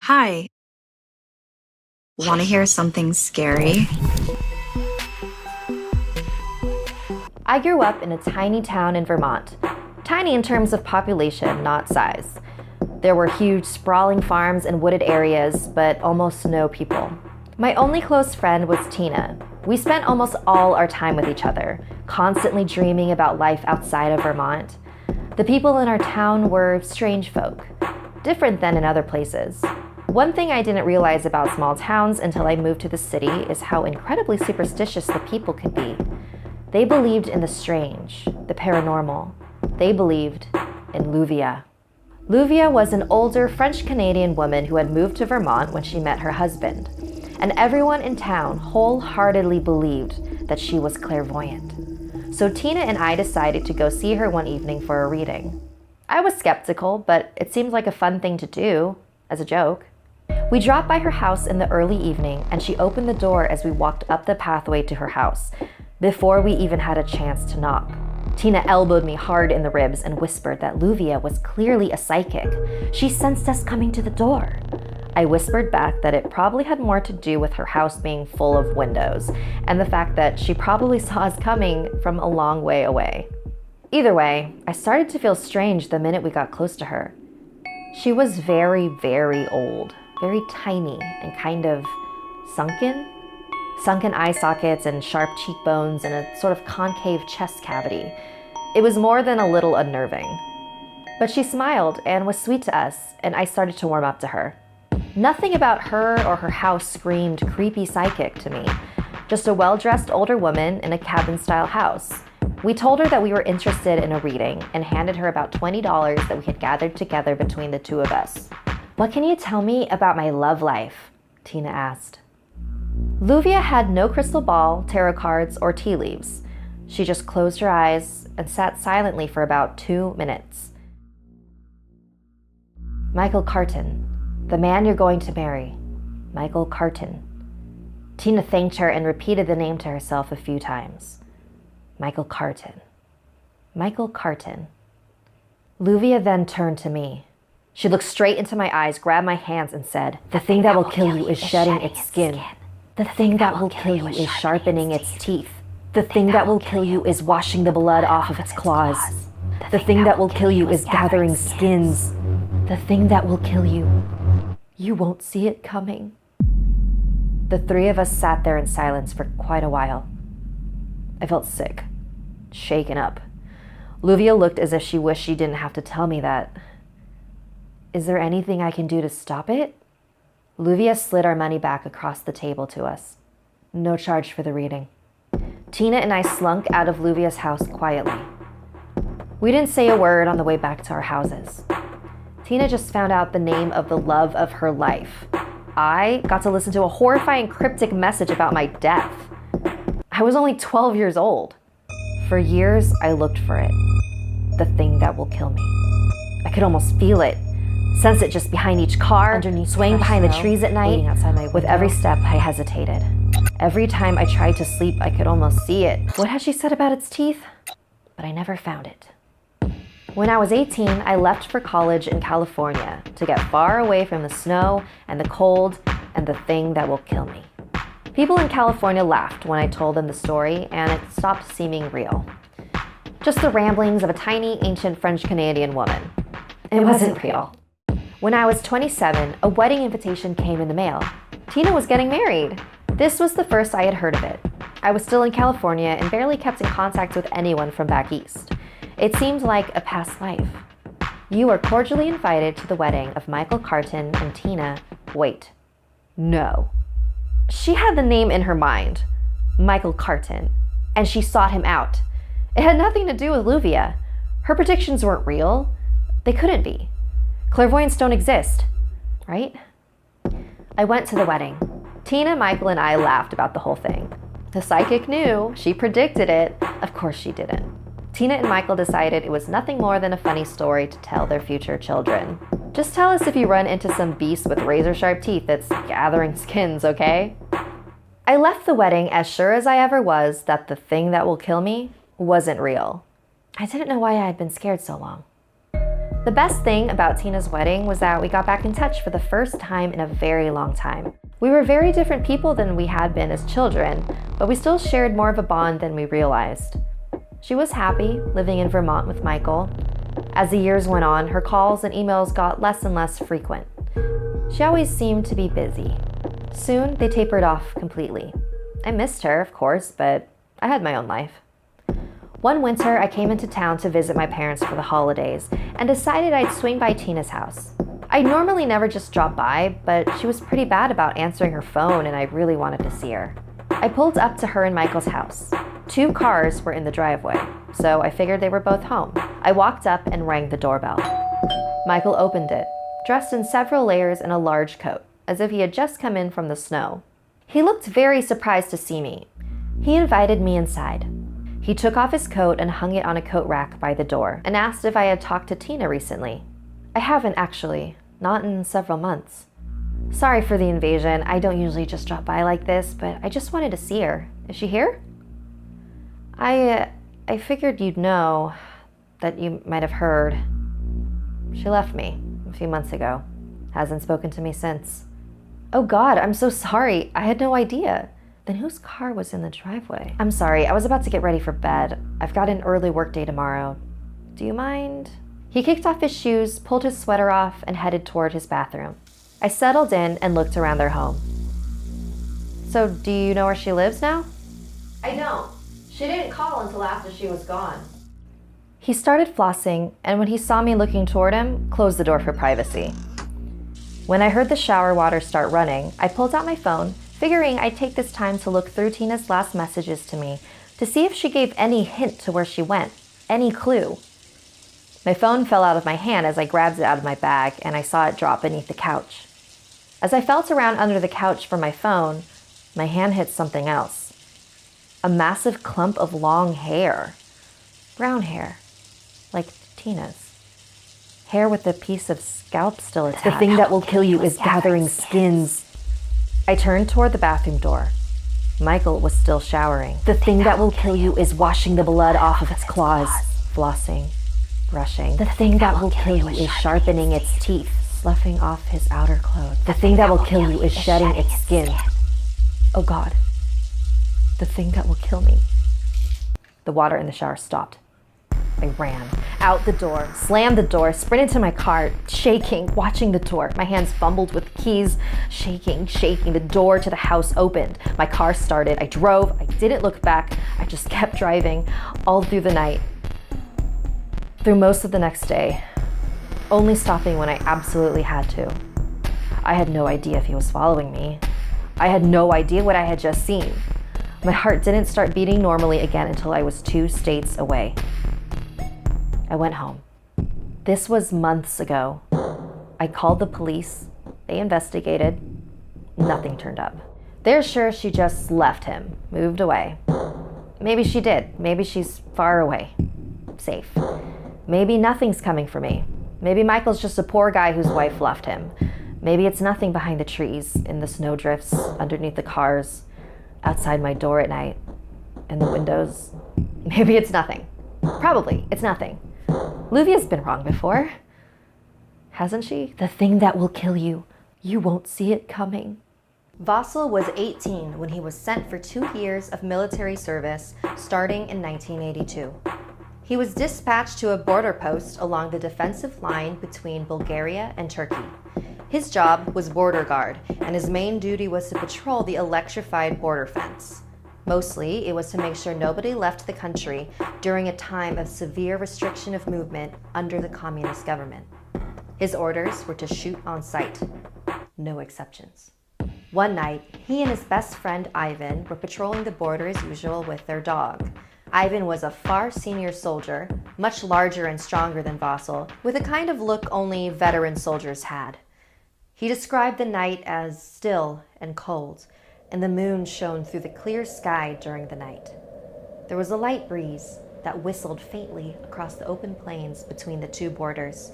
Hi, want to hear something scary? I grew up in a tiny town in Vermont. Tiny in terms of population, not size. There were huge, sprawling farms and wooded areas, but almost no people. My only close friend was Tina. We spent almost all our time with each other, constantly dreaming about life outside of Vermont. The people in our town were strange folk, different than in other places. One thing I didn't realize about small towns until I moved to the city is how incredibly superstitious the people could be. They believed in the strange, the paranormal. They believed in Luvia. Luvia was an older French-Canadian woman who had moved to Vermont when she met her husband. And everyone in town wholeheartedly believed that she was clairvoyant. So Tina and I decided to go see her one evening for a reading. I was skeptical, but it seemed like a fun thing to do, as a joke. We dropped by her house in the early evening, and she opened the door as we walked up the pathway to her house, before we even had a chance to knock. Tina elbowed me hard in the ribs and whispered that Luvia was clearly a psychic. She sensed us coming to the door. I whispered back that it probably had more to do with her house being full of windows, and the fact that she probably saw us coming from a long way away. Either way, I started to feel strange the minute we got close to her. She was very, very old, very tiny and kind of sunken. Sunken eye sockets and sharp cheekbones and a sort of concave chest cavity. It was more than a little unnerving. But she smiled and was sweet to us, and I started to warm up to her. Nothing about her or her house screamed creepy psychic to me. Just a well-dressed older woman in a cabin-style house. We told her that we were interested in a reading and handed her about $20 that we had gathered together between the two of us. "What can you tell me about my love life?" Tina asked. Luvia had no crystal ball, tarot cards, or tea leaves. She just closed her eyes and sat silently for about 2 minutes. "Michael Carton, the man you're going to marry. Michael Carton." Tina thanked her and repeated the name to herself a few times. Michael Carton. Michael Carton. Luvia then turned to me. She looked straight into my eyes, grabbed my hands, and said, "The thing that will kill you is shedding its skin. The thing that will kill you is sharpening its teeth. The thing that will kill you is washing the blood off of its claws. The thing that will kill you is gathering skins. The thing that will kill you, you won't see it coming." The three of us sat there in silence for quite a while. I felt sick, shaken up. Luvia looked as if she wished she didn't have to tell me that. "Is there anything I can do to stop it?" Luvia slid our money back across the table to us. "No charge for the reading." Tina and I slunk out of Luvia's house quietly. We didn't say a word on the way back to our houses. Tina just found out the name of the love of her life. I got to listen to a horrifying cryptic message about my death. I was only 12 years old. For years, I looked for it. The thing that will kill me. I could almost feel it. Sense it just behind each car, swaying behind the trees at night. With every step, I hesitated. Every time I tried to sleep, I could almost see it. What had she said about its teeth? But I never found it. When I was 18, I left for college in California to get far away from the snow and the cold and the thing that will kill me. People in California laughed when I told them the story, and it stopped seeming real. Just the ramblings of a tiny, ancient French-Canadian woman. It wasn't real. When I was 27, a wedding invitation came in the mail. Tina was getting married. This was the first I had heard of it. I was still in California and barely kept in contact with anyone from back east. It seemed like a past life. "You are cordially invited to the wedding of Michael Carton and Tina." Wait. No. She had the name in her mind, Michael Carton, and she sought him out. It had nothing to do with Luvia. Her predictions weren't real. They couldn't be. Clairvoyants don't exist, right? I went to the wedding. Tina, Michael, and I laughed about the whole thing. The psychic knew. She predicted it. Of course she didn't. Tina and Michael decided it was nothing more than a funny story to tell their future children. "Just tell us if you run into some beast with razor-sharp teeth that's gathering skins, okay?" I left the wedding as sure as I ever was that the thing that will kill me wasn't real. I didn't know why I had been scared so long. The best thing about Tina's wedding was that we got back in touch for the first time in a very long time. We were very different people than we had been as children, but we still shared more of a bond than we realized. She was happy living in Vermont with Michael. As the years went on, her calls and emails got less and less frequent. She always seemed to be busy. Soon, they tapered off completely. I missed her, of course, but I had my own life. One winter, I came into town to visit my parents for the holidays and decided I'd swing by Tina's house. I normally never just drop by, but she was pretty bad about answering her phone and I really wanted to see her. I pulled up to her and Michael's house. 2 cars were in the driveway, so I figured they were both home. I walked up and rang the doorbell. Michael opened it, dressed in several layers and a large coat, as if he had just come in from the snow. He looked very surprised to see me. He invited me inside. He took off his coat and hung it on a coat rack by the door and asked if I had talked to Tina recently. I haven't actually, not in several months. Sorry for the invasion, I don't usually just drop by like this, but I just wanted to see her. Is she here? I figured you'd know, that you might have heard. She left me a few months ago. Hasn't spoken to me since. Oh God, I'm so sorry. I had no idea. Then whose car was in the driveway? I'm sorry, I was about to get ready for bed. I've got an early work day tomorrow. Do you mind? He kicked off his shoes, pulled his sweater off, and headed toward his bathroom. I settled in and looked around their home. So, do you know where she lives now? I don't. She didn't call until after she was gone. He started flossing, and when he saw me looking toward him, closed the door for privacy. When I heard the shower water start running, I pulled out my phone, figuring I'd take this time to look through Tina's last messages to me to see if she gave any hint to where she went, any clue. My phone fell out of my hand as I grabbed it out of my bag and I saw it drop beneath the couch. As I felt around under the couch for my phone, my hand hit something else. A massive clump of long hair. Brown hair, like Tina's. Hair with a piece of scalp still attached. The thing that will kill you is gathering skins. I turned toward the bathroom door. Michael was still showering. The thing that will kill you is washing the blood off of its claws, flossing, brushing. The thing that will kill you is sharpening its teeth, sloughing off his outer clothes. The thing that will kill you is shedding its skin. Oh God, the thing that will kill me. The water in the shower stopped. I ran out the door, slammed the door, sprinted to my car, shaking, watching the door. My hands fumbled with keys, shaking. The door to the house opened. My car started. I drove. I didn't look back. I just kept driving all through the night. Through most of the next day, only stopping when I absolutely had to. I had no idea if he was following me. I had no idea what I had just seen. My heart didn't start beating normally again until I was 2 states away. I went home. This was months ago. I called the police. They investigated. Nothing turned up. They're sure she just left him, moved away. Maybe she did. Maybe she's far away, safe. Maybe nothing's coming for me. Maybe Michael's just a poor guy whose wife left him. Maybe it's nothing behind the trees, in the snowdrifts, underneath the cars, outside my door at night, in the windows. Maybe it's nothing. Probably, it's nothing. Luvia's been wrong before. Hasn't she? The thing that will kill you. You won't see it coming. Vasil was 18 when he was sent for 2 years of military service, starting in 1982. He was dispatched to a border post along the defensive line between Bulgaria and Turkey. His job was border guard, and his main duty was to patrol the electrified border fence. Mostly, it was to make sure nobody left the country during a time of severe restriction of movement under the communist government. His orders were to shoot on sight. No exceptions. One night, he and his best friend Ivan were patrolling the border as usual with their dog. Ivan was a far senior soldier, much larger and stronger than Vasil, with a kind of look only veteran soldiers had. He described the night as still and cold, and the moon shone through the clear sky during the night. There was a light breeze that whistled faintly across the open plains between the 2 borders.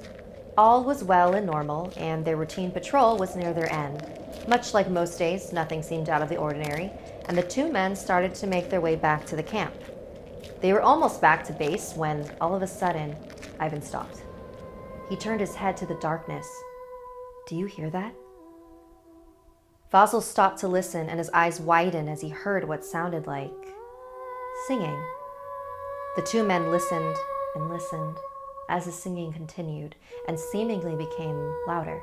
All was well and normal, and their routine patrol was near their end. Much like most days, nothing seemed out of the ordinary, and the 2 men started to make their way back to the camp. They were almost back to base when, all of a sudden, Ivan stopped. He turned his head to the darkness. Do you hear that? Fossil stopped to listen, and his eyes widened as he heard what sounded like singing. The two men listened and listened as the singing continued and seemingly became louder.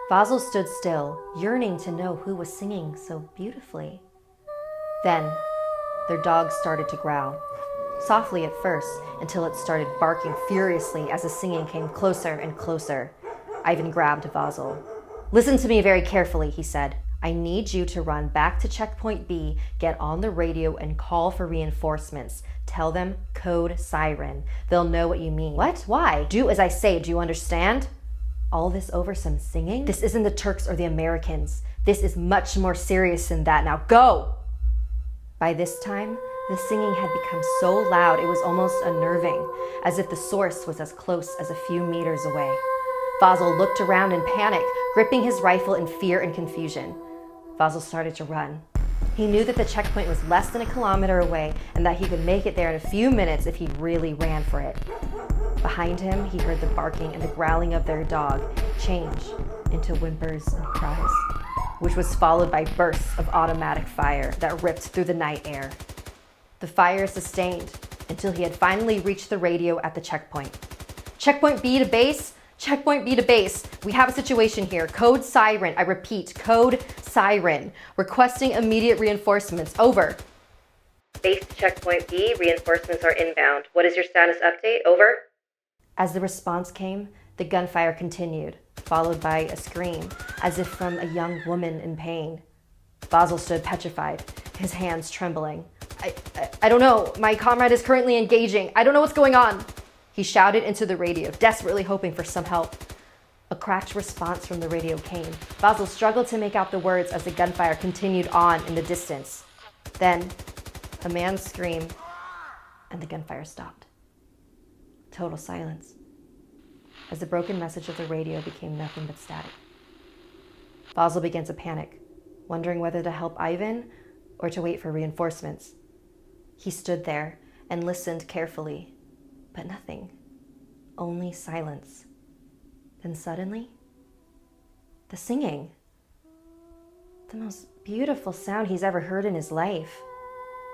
Fossil stood still, yearning to know who was singing so beautifully. Then, their dog started to growl, softly at first, until it started barking furiously as the singing came closer and closer. Ivan grabbed Fossil. Listen to me very carefully, he said. I need you to run back to checkpoint B, get on the radio, and call for reinforcements. Tell them code siren. They'll know what you mean. What? Why? Do as I say, do you understand? All this over some singing? This isn't the Turks or the Americans. This is much more serious than that. Now go! By this time, the singing had become so loud it was almost unnerving, as if the source was as close as a few meters away. Fossil looked around in panic, gripping his rifle in fear and confusion. Fossil started to run. He knew that the checkpoint was less than a kilometer away and that he could make it there in a few minutes if he really ran for it. Behind him, he heard the barking and the growling of their dog change into whimpers and cries, which was followed by bursts of automatic fire that ripped through the night air. The fire sustained until he had finally reached the radio at the checkpoint. Checkpoint B to base. Checkpoint B to base. We have a situation here. Code siren. I repeat, code siren. Requesting immediate reinforcements. Over. Base to checkpoint B. Reinforcements are inbound. What is your status update? Over. As the response came, the gunfire continued, followed by a scream, as if from a young woman in pain. Fossil stood petrified, his hands trembling. I don't know. My comrade is currently engaging. I don't know what's going on. He shouted into the radio, desperately hoping for some help. A cracked response from the radio came. Fossil struggled to make out the words as the gunfire continued on in the distance. Then, a man's scream, and the gunfire stopped. Total silence, as the broken message of the radio became nothing but static. Fossil began to panic, wondering whether to help Ivan or to wait for reinforcements. He stood there and listened carefully, but nothing, only silence. Then suddenly, the singing. The most beautiful sound he's ever heard in his life.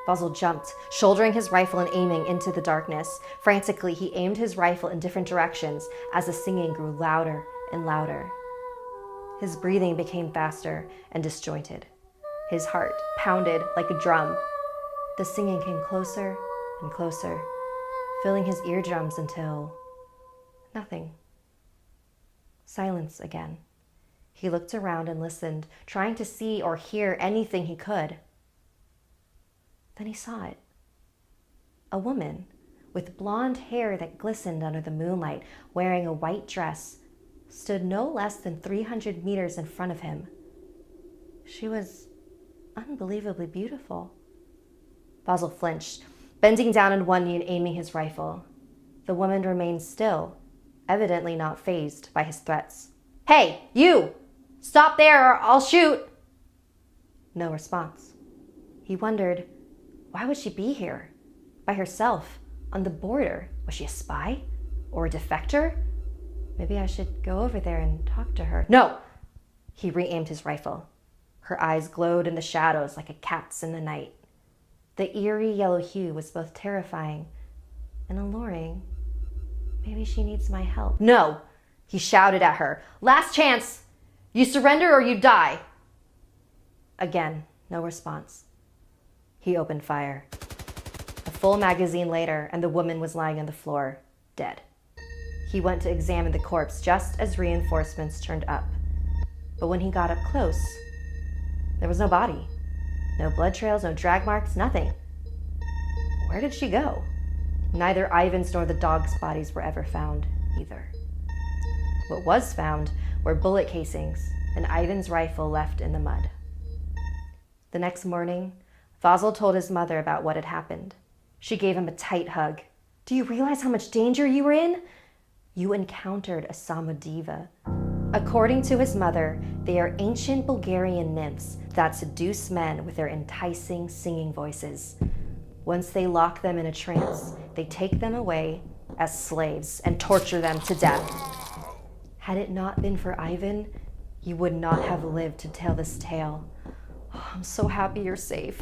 Fossil jumped, shouldering his rifle and aiming into the darkness. Frantically, he aimed his rifle in different directions as the singing grew louder and louder. His breathing became faster and disjointed. His heart pounded like a drum. The singing came closer and closer, filling his eardrums until nothing. Silence again. He looked around and listened, trying to see or hear anything he could. Then he saw it. A woman with blonde hair that glistened under the moonlight, wearing a white dress, stood no less than 300 meters in front of him. She was unbelievably beautiful. Fossil flinched, bending down on one knee and aiming his rifle. The woman remained still, evidently not fazed by his threats. Hey, you! Stop there or I'll shoot! No response. He wondered, why would she be here? By herself, on the border? Was she a spy? Or a defector? Maybe I should go over there and talk to her. No! He re-aimed his rifle. Her eyes glowed in the shadows like a cat's in the night. The eerie yellow hue was both terrifying and alluring. Maybe she needs my help. No! He shouted at her. Last chance! You surrender or you die! Again, no response. He opened fire. A full magazine later, and the woman was lying on the floor, dead. He went to examine the corpse just as reinforcements turned up. But when he got up close, there was no body. No blood trails, no drag marks, nothing. Where did she go? Neither Ivan's nor the dog's bodies were ever found either. What was found were bullet casings and Ivan's rifle left in the mud. The next morning, Fossil told his mother about what had happened. She gave him a tight hug. Do you realize how much danger you were in? You encountered a Samodiva. According to his mother, they are ancient Bulgarian nymphs that seduce men with their enticing singing voices. Once they lock them in a trance, they take them away as slaves and torture them to death. Had it not been for Ivan, you would not have lived to tell this tale. Oh, I'm so happy you're safe.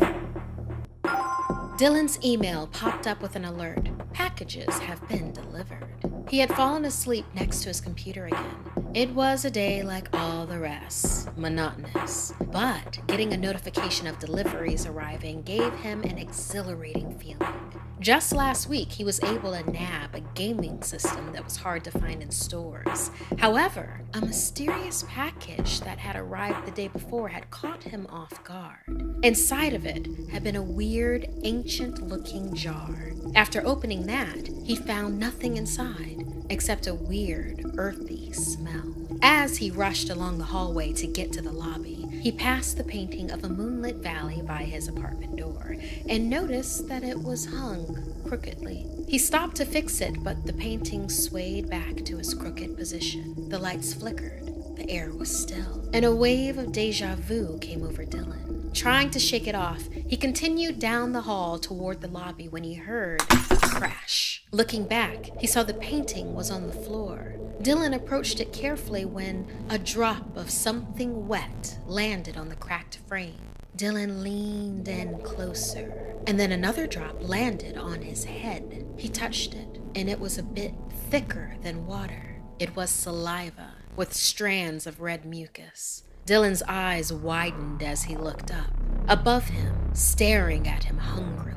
Dylan's email popped up with an alert. Packages have been delivered. He had fallen asleep next to his computer again. It was a day like all the rest, monotonous. But getting a notification of deliveries arriving gave him an exhilarating feeling. Just last week, he was able to nab a gaming system that was hard to find in stores. However, a mysterious package that had arrived the day before had caught him off guard. Inside of it had been a weird, ancient-looking jar. After opening that, he found nothing inside except a weird, earthy smell. As he rushed along the hallway to get to the lobby, he passed the painting of a moonlit valley by his apartment door and noticed that it was hung crookedly. He stopped to fix it, but the painting swayed back to its crooked position. The lights flickered, the air was still, and a wave of deja vu came over Dylan. Trying to shake it off, he continued down the hall toward the lobby when he heard a crash. Looking back, he saw the painting was on the floor. Dylan approached it carefully when a drop of something wet landed on the cracked frame. Dylan leaned in closer, and then another drop landed on his head. He touched it, and it was a bit thicker than water. It was saliva with strands of red mucus. Dylan's eyes widened as he looked up. Above him, staring at him hungrily,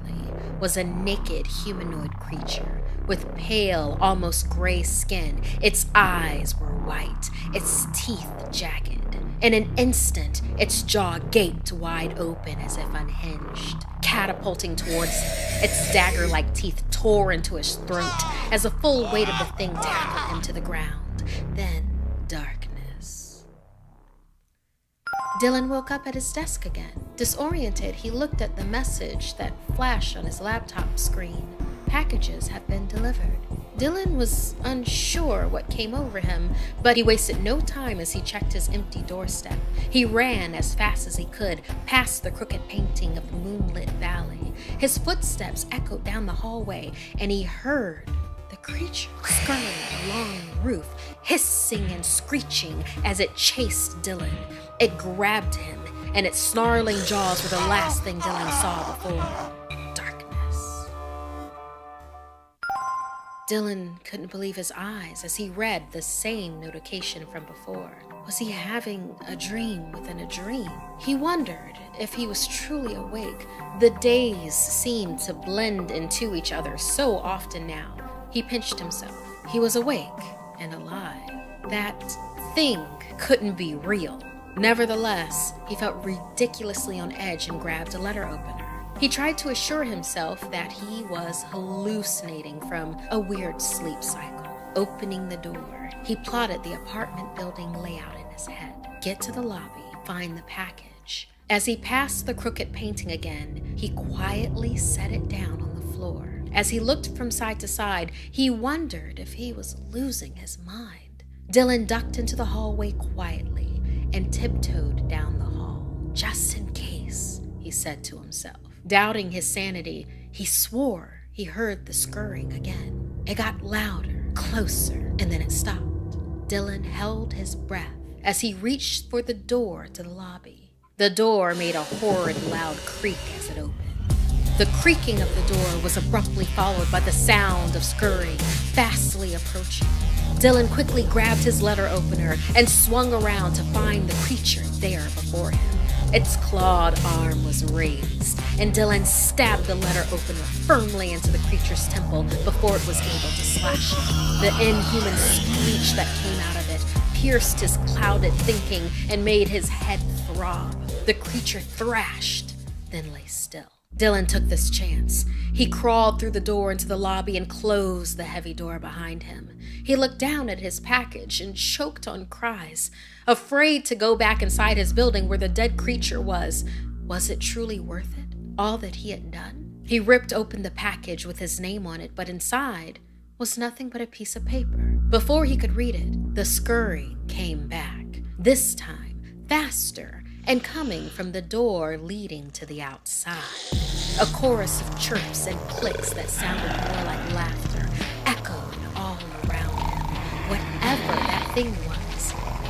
was a naked humanoid creature with pale, almost gray skin. Its eyes were white, its teeth jagged. In an instant, its jaw gaped wide open as if unhinged. Catapulting towards its dagger-like teeth tore into his throat as the full weight of the thing tackled him to the ground. Then, darkness. Dylan woke up at his desk again. Disoriented, he looked at the message that flashed on his laptop screen. Packages have been delivered. Dylan was unsure what came over him, but he wasted no time as he checked his empty doorstep. He ran as fast as he could, past the crooked painting of the moonlit valley. His footsteps echoed down the hallway, and he heard the creature scurrying along the roof, hissing and screeching as it chased Dylan. It grabbed him, and its snarling jaws were the last thing Dylan saw before darkness. Dylan couldn't believe his eyes as he read the same notification from before. Was he having a dream within a dream? He wondered if he was truly awake. The days seemed to blend into each other so often now. He pinched himself. He was awake and alive. That thing couldn't be real. Nevertheless, he felt ridiculously on edge and grabbed a letter opener. He tried to assure himself that he was hallucinating from a weird sleep cycle. Opening the door, he plotted the apartment building layout in his head. Get to the lobby, find the package. As he passed the crooked painting again, he quietly set it down on the floor. As he looked from side to side, he wondered if he was losing his mind. Dylan ducked into the hallway quietly and tiptoed down the hall. Just in case, he said to himself. Doubting his sanity, he swore he heard the scurrying again. It got louder, closer, and then it stopped. Dylan held his breath as he reached for the door to the lobby. The door made a horrid loud creak as it opened. The creaking of the door was abruptly followed by the sound of scurrying, fastly approaching. Dylan quickly grabbed his letter opener and swung around to find the creature there before him. Its clawed arm was raised, and Dylan stabbed the letter opener firmly into the creature's temple before it was able to slash him. The inhuman screech that came out of it pierced his clouded thinking and made his head throb. The creature thrashed, then lay still. Dylan took this chance. He crawled through the door into the lobby and closed the heavy door behind him. He looked down at his package and choked on cries. Afraid to go back inside his building where the dead creature was it truly worth it? All that he had done? He ripped open the package with his name on it, but inside was nothing but a piece of paper. Before he could read it, the scurry came back. This time, faster, and coming from the door leading to the outside. A chorus of chirps and clicks that sounded more like laughter echoed all around him. Whatever that thing was,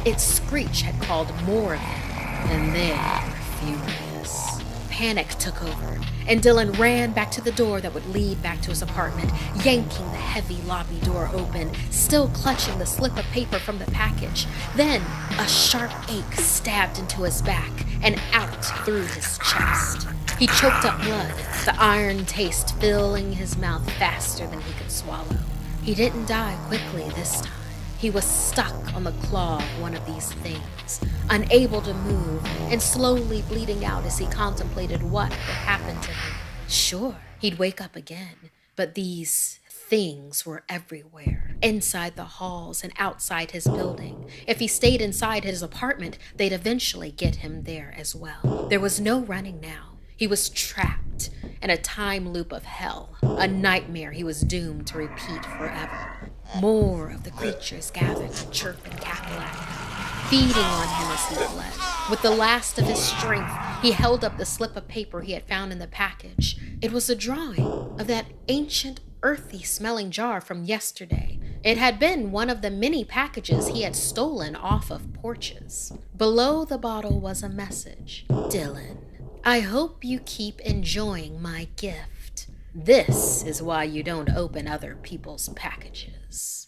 Its screech had called more of them, and they were furious. Panic took over, and Dylan ran back to the door that would lead back to his apartment, yanking the heavy lobby door open, still clutching the slip of paper from the package. Then a sharp ache stabbed into his back and out through his chest. He choked up blood, the iron taste filling his mouth faster than he could swallow. He didn't die quickly this time. He was stuck on the claw of one of these things, unable to move and slowly bleeding out as he contemplated what would happen to him. Sure, he'd wake up again, but these things were everywhere, inside the halls and outside his building. If he stayed inside his apartment, they'd eventually get him there as well. There was no running now. He was trapped in a time loop of hell, a nightmare he was doomed to repeat forever. More of the creatures gathered to chirp and cackle at him, feeding on him as he bled. With the last of his strength, he held up the slip of paper he had found in the package. It was a drawing of that ancient, earthy-smelling jar from yesterday. It had been one of the many packages he had stolen off of porches. Below the bottle was a message. Dylan, I hope you keep enjoying my gift. This is why you don't open other people's packages.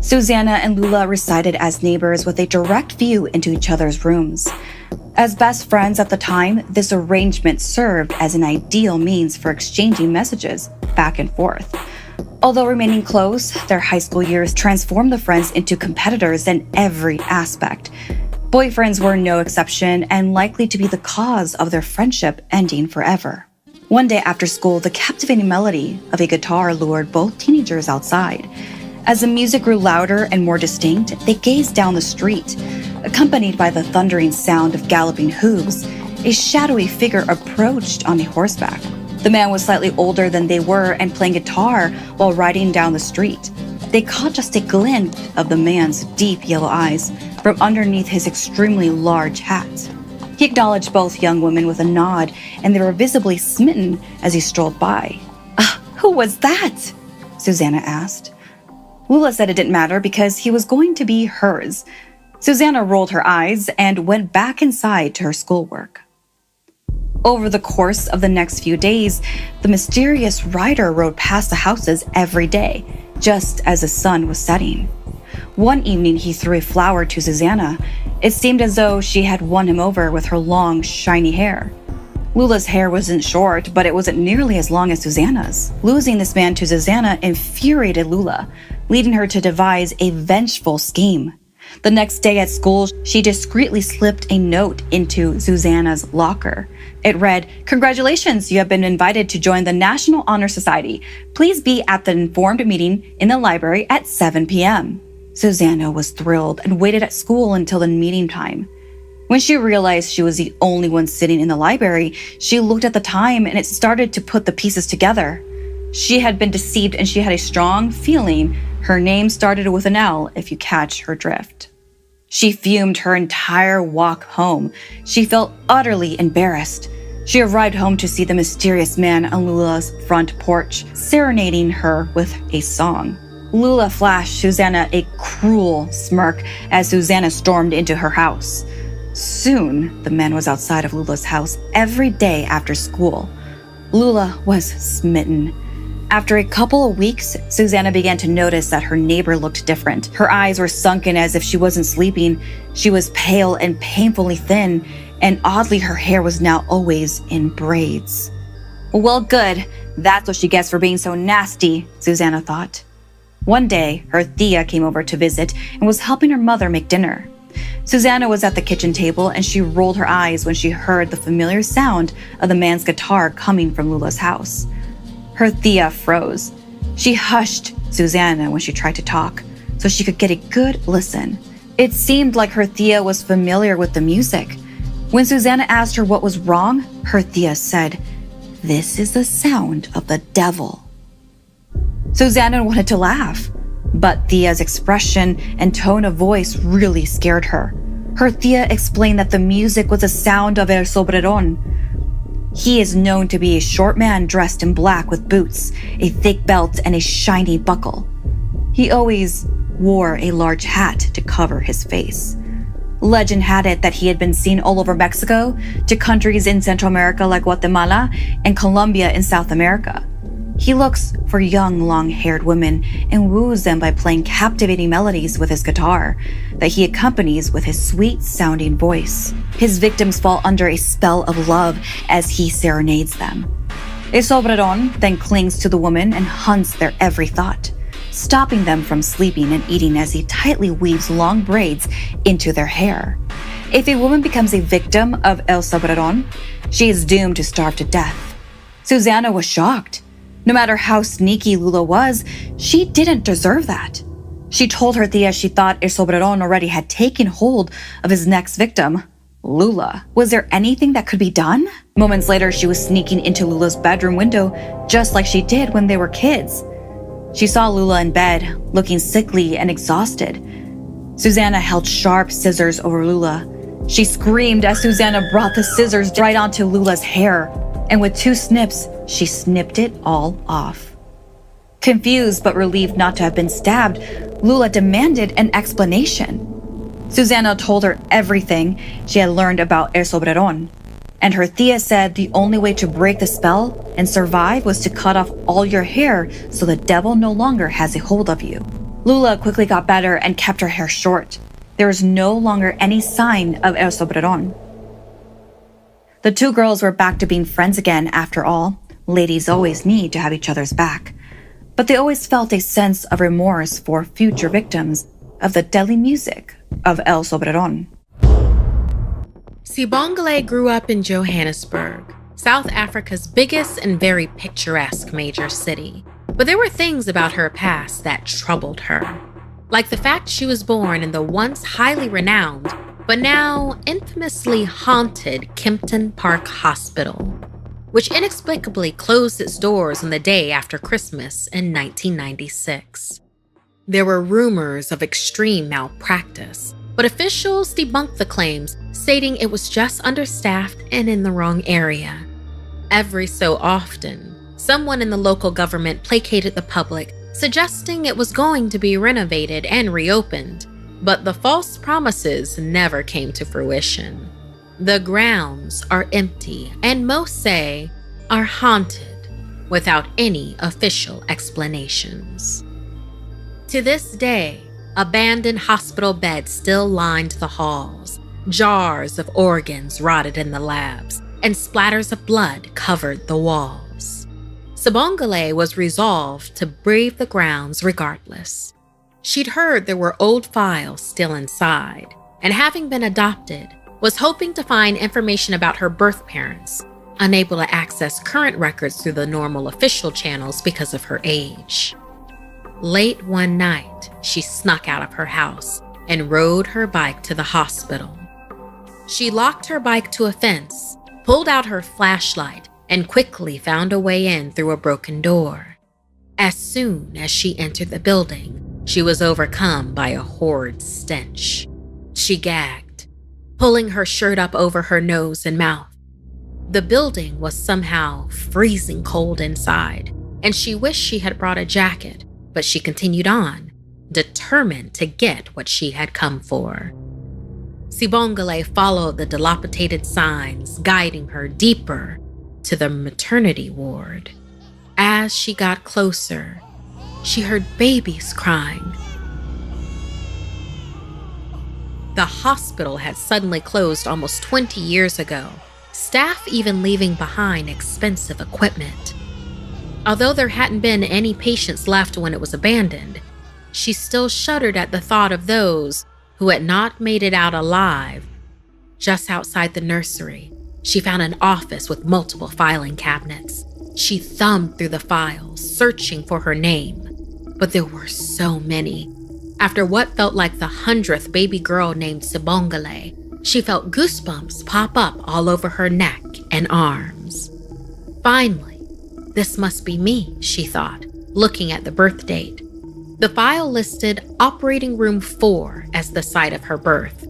Susanna and Lula resided as neighbors with a direct view into each other's rooms. As best friends at the time, this arrangement served as an ideal means for exchanging messages back and forth. Although remaining close, their high school years transformed the friends into competitors in every aspect. Boyfriends were no exception and likely to be the cause of their friendship ending forever. One day after school, the captivating melody of a guitar lured both teenagers outside. As the music grew louder and more distinct, they gazed down the street. Accompanied by the thundering sound of galloping hooves, a shadowy figure approached on a horseback. The man was slightly older than they were and playing guitar while riding down the street. They caught just a glimpse of the man's deep yellow eyes from underneath his extremely large hat. He acknowledged both young women with a nod, and they were visibly smitten as he strolled by. Who was that? Susanna asked. Lula said it didn't matter because he was going to be hers. Susanna rolled her eyes and went back inside to her schoolwork. Over the course of the next few days, the mysterious rider rode past the houses every day, just as the sun was setting. One evening, he threw a flower to Susanna. It seemed as though she had won him over with her long, shiny hair. Lula's hair wasn't short, but it wasn't nearly as long as Susanna's. Losing this man to Susanna infuriated Lula, leading her to devise a vengeful scheme. The next day at school, she discreetly slipped a note into Susanna's locker. It read, "Congratulations, you have been invited to join the National Honor Society. Please be at the informed meeting in the library at 7 p.m. Susanna was thrilled and waited at school until the meeting time. When she realized she was the only one sitting in the library, she looked at the time and it started to put the pieces together. She had been deceived and she had a strong feeling her name started with an L, if you catch her drift. She fumed her entire walk home. She felt utterly embarrassed. She arrived home to see the mysterious man on Lula's front porch, serenading her with a song. Lula flashed Susanna a cruel smirk as Susanna stormed into her house. Soon, the man was outside of Lula's house every day after school. Lula was smitten. After a couple of weeks, Susanna began to notice that her neighbor looked different. Her eyes were sunken as if she wasn't sleeping. She was pale and painfully thin, and oddly her hair was now always in braids. Well, good. That's what she gets for being so nasty, Susanna thought. One day, her Thea came over to visit and was helping her mother make dinner. Susanna was at the kitchen table and she rolled her eyes when she heard the familiar sound of the man's guitar coming from Lula's house. Her Thea froze. She hushed Susanna when she tried to talk so she could get a good listen. It seemed like her Thea was familiar with the music. When Susanna asked her what was wrong, her Thea said, "This is the sound of the devil." Susanna wanted to laugh, but Thea's expression and tone of voice really scared her. Her Thea explained that the music was the sound of El Sobreron. He is known to be a short man dressed in black with boots, a thick belt, and a shiny buckle. He always wore a large hat to cover his face. Legend had it that he had been seen all over Mexico to countries in Central America like Guatemala and Colombia in South America. He looks for young, long-haired women and woos them by playing captivating melodies with his guitar that he accompanies with his sweet-sounding voice. His victims fall under a spell of love as he serenades them. El Sobradon then clings to the woman and hunts their every thought, stopping them from sleeping and eating as he tightly weaves long braids into their hair. If a woman becomes a victim of El Sobradon, she is doomed to starve to death. Susanna was shocked. No matter how sneaky Lula was, she didn't deserve that. She told her tia she thought El Sobradon already had taken hold of his next victim, Lula. Was there anything that could be done? Moments later, she was sneaking into Lula's bedroom window, just like she did when they were kids. She saw Lula in bed, looking sickly and exhausted. Susanna held sharp scissors over Lula. She screamed as Susanna brought the scissors right onto Lula's hair, and with 2 snips, she snipped it all off. Confused but relieved not to have been stabbed, Lula demanded an explanation. Susanna told her everything she had learned about El Sobradon, and her tia said the only way to break the spell and survive was to cut off all your hair so the devil no longer has a hold of you. Lula quickly got better and kept her hair short. There was no longer any sign of El Sobradon. The 2 girls were back to being friends again after all. Ladies always need to have each other's back. But they always felt a sense of remorse for future victims of the deadly music of El Sobradon. Sibongile grew up in Johannesburg, South Africa's biggest and very picturesque major city. But there were things about her past that troubled her, like the fact she was born in the once highly renowned, but now infamously haunted Kempton Park Hospital, which inexplicably closed its doors on the day after Christmas in 1996. There were rumors of extreme malpractice, but officials debunked the claims, stating it was just understaffed and in the wrong area. Every so often, someone in the local government placated the public, suggesting it was going to be renovated and reopened, but the false promises never came to fruition. The grounds are empty and most say are haunted without any official explanations. To this day, abandoned hospital beds still lined the halls, jars of organs rotted in the labs, and splatters of blood covered the walls. Sibongile was resolved to brave the grounds regardless. She'd heard there were old files still inside, and having been adopted, was hoping to find information about her birth parents, unable to access current records through the normal official channels because of her age. Late one night, she snuck out of her house and rode her bike to the hospital. She locked her bike to a fence, pulled out her flashlight, and quickly found a way in through a broken door. As soon as she entered the building, she was overcome by a horrid stench. She gagged, pulling her shirt up over her nose and mouth. The building was somehow freezing cold inside, and she wished she had brought a jacket, but she continued on, determined to get what she had come for. Sibongile followed the dilapidated signs, guiding her deeper to the maternity ward. As she got closer, she heard babies crying. The hospital had suddenly closed almost 20 years ago, staff even leaving behind expensive equipment. Although there hadn't been any patients left when it was abandoned, she still shuddered at the thought of those who had not made it out alive. Just outside the nursery, she found an office with multiple filing cabinets. She thumbed through the files, searching for her name, but there were so many. After what felt like the 100th baby girl named Sibongile, she felt goosebumps pop up all over her neck and arms. Finally, this must be me, she thought, looking at the birth date. The file listed Operating Room 4 as the site of her birth,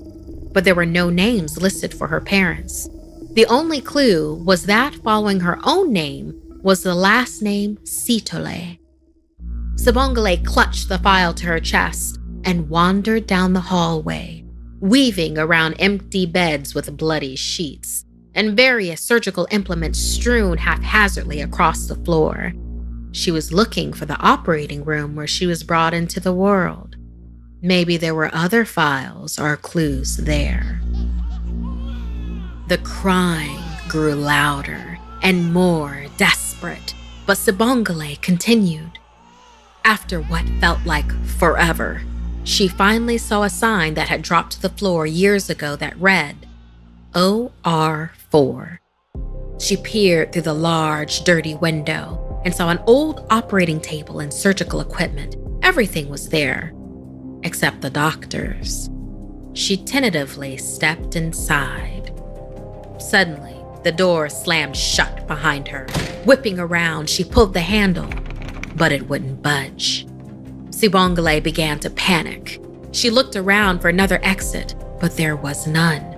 but there were no names listed for her parents. The only clue was that following her own name was the last name Sitole. Sibongile clutched the file to her chest and wandered down the hallway, weaving around empty beds with bloody sheets and various surgical implements strewn haphazardly across the floor. She was looking for the operating room where she was brought into the world. Maybe there were other files or clues there. The crying grew louder and more desperate, but Sibongile continued. After what felt like forever, she finally saw a sign that had dropped to the floor years ago that read, OR4. She peered through the large, dirty window and saw an old operating table and surgical equipment. Everything was there, except the doctor's. She tentatively stepped inside. Suddenly, the door slammed shut behind her. Whipping around, she pulled the handle, but it wouldn't budge. Sibongile began to panic. She looked around for another exit, but there was none.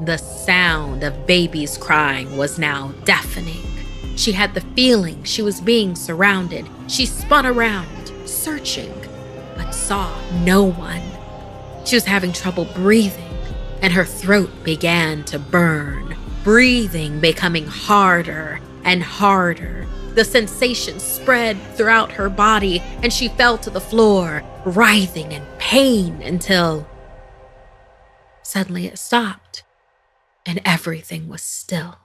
The sound of babies crying was now deafening. She had the feeling she was being surrounded. She spun around, searching, but saw no one. She was having trouble breathing, and her throat began to burn, breathing becoming harder and harder. The sensation spread throughout her body, and she fell to the floor, writhing in pain until suddenly it stopped, and everything was still.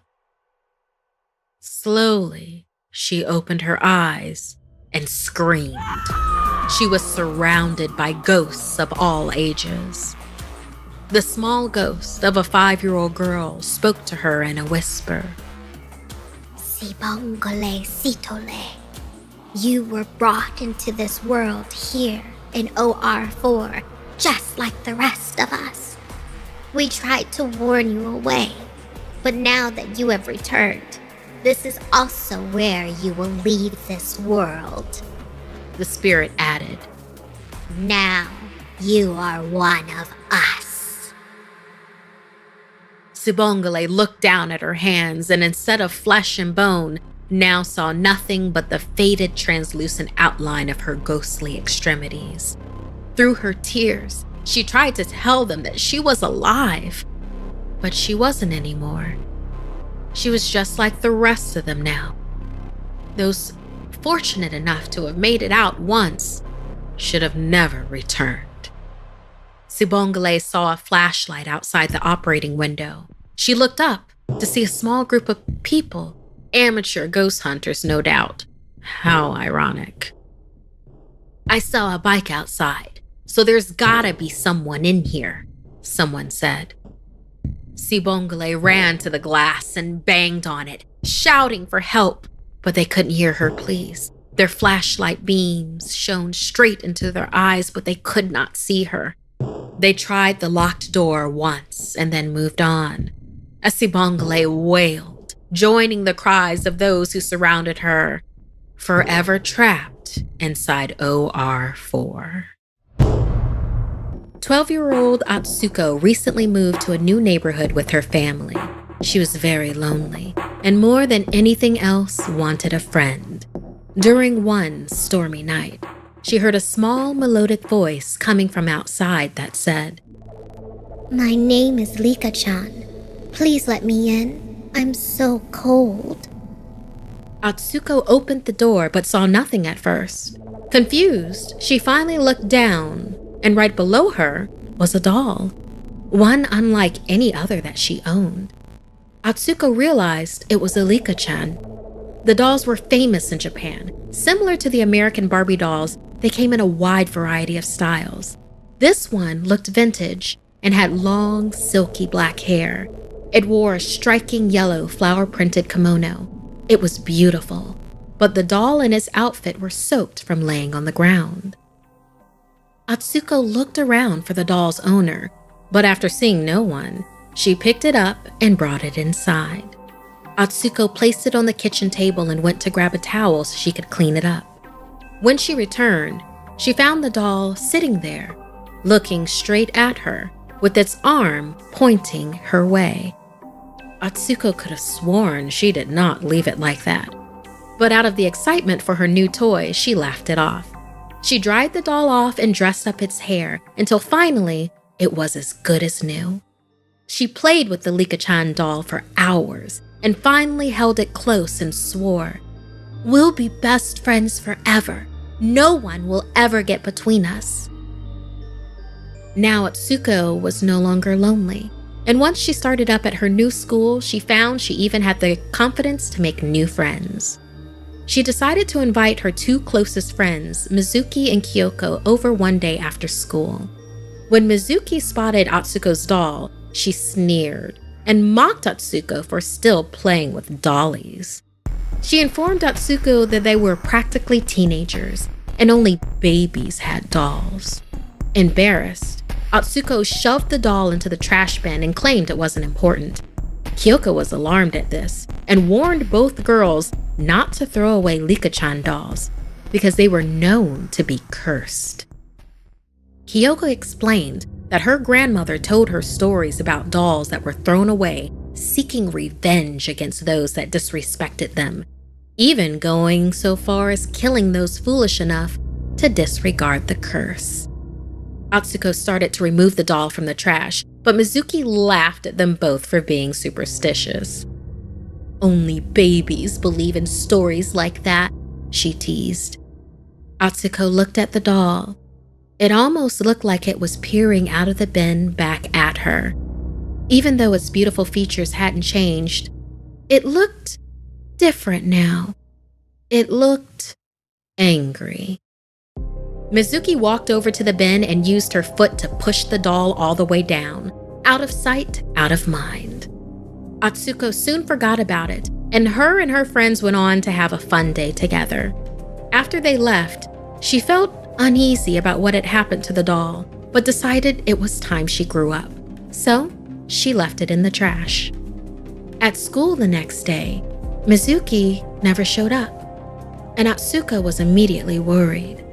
Slowly, she opened her eyes and screamed. She was surrounded by ghosts of all ages. The small ghost of a 5-year-old girl spoke to her in a whisper. Sibongile Sitole, you were brought into this world here in OR4, just like the rest of us. We tried to warn you away, but now that you have returned, this is also where you will leave this world. The spirit added. Now you are one of us. Sibongile looked down at her hands and instead of flesh and bone, now saw nothing but the faded translucent outline of her ghostly extremities. Through her tears, she tried to tell them that she was alive, but she wasn't anymore. She was just like the rest of them now. Those fortunate enough to have made it out once should have never returned. Sibongile saw a flashlight outside the operating window. She looked up to see a small group of people, amateur ghost hunters, no doubt. How ironic. I saw a bike outside, so there's gotta be someone in here, someone said. Sibongile ran to the glass and banged on it, shouting for help, but they couldn't hear her pleas. Their flashlight beams shone straight into their eyes, but they could not see her. They tried the locked door once and then moved on. As Sibongile wailed, joining the cries of those who surrounded her, forever trapped inside OR4. 12-year-old Atsuko recently moved to a new neighborhood with her family. She was very lonely, and more than anything else wanted a friend. During one stormy night, she heard a small melodic voice coming from outside that said, My name is Licca-chan. Please let me in. I'm so cold. Atsuko opened the door but saw nothing at first. Confused, she finally looked down, and right below her was a doll, one unlike any other that she owned. Atsuko realized it was a Licca-chan. The dolls were famous in Japan. Similar to the American Barbie dolls, they came in a wide variety of styles. This one looked vintage and had long, silky black hair. It wore a striking yellow flower-printed kimono. It was beautiful, but the doll and its outfit were soaked from laying on the ground. Atsuko looked around for the doll's owner, but after seeing no one, she picked it up and brought it inside. Atsuko placed it on the kitchen table and went to grab a towel so she could clean it up. When she returned, she found the doll sitting there, looking straight at her, with its arm pointing her way. Atsuko could have sworn she did not leave it like that, but out of the excitement for her new toy, she laughed it off. She dried the doll off and dressed up its hair until finally it was as good as new. She played with the Licca-chan doll for hours and finally held it close and swore, "We'll be best friends forever. No one will ever get between us." Now Atsuko was no longer lonely, and once she started up at her new school, she found she even had the confidence to make new friends. She decided to invite her two closest friends, Mizuki and Kyoko, over one day after school. When Mizuki spotted Atsuko's doll, she sneered and mocked Atsuko for still playing with dollies. She informed Atsuko that they were practically teenagers and only babies had dolls. Embarrassed, Atsuko shoved the doll into the trash bin and claimed it wasn't important. Kyoko was alarmed at this and warned both girls not to throw away Licca-chan dolls because they were known to be cursed. Kyoko explained that her grandmother told her stories about dolls that were thrown away, seeking revenge against those that disrespected them, even going so far as killing those foolish enough to disregard the curse. Atsuko started to remove the doll from the trash, but Mizuki laughed at them both for being superstitious. "Only babies believe in stories like that," she teased. Atsuko looked at the doll. It almost looked like it was peering out of the bin back at her. Even though its beautiful features hadn't changed, it looked different now. It looked angry. Mizuki walked over to the bin and used her foot to push the doll all the way down. Out of sight, out of mind. Atsuko soon forgot about it, and her friends went on to have a fun day together. After they left, she felt uneasy about what had happened to the doll, but decided it was time she grew up. So, she left it in the trash. At school the next day, Mizuki never showed up, and Atsuko was immediately worried.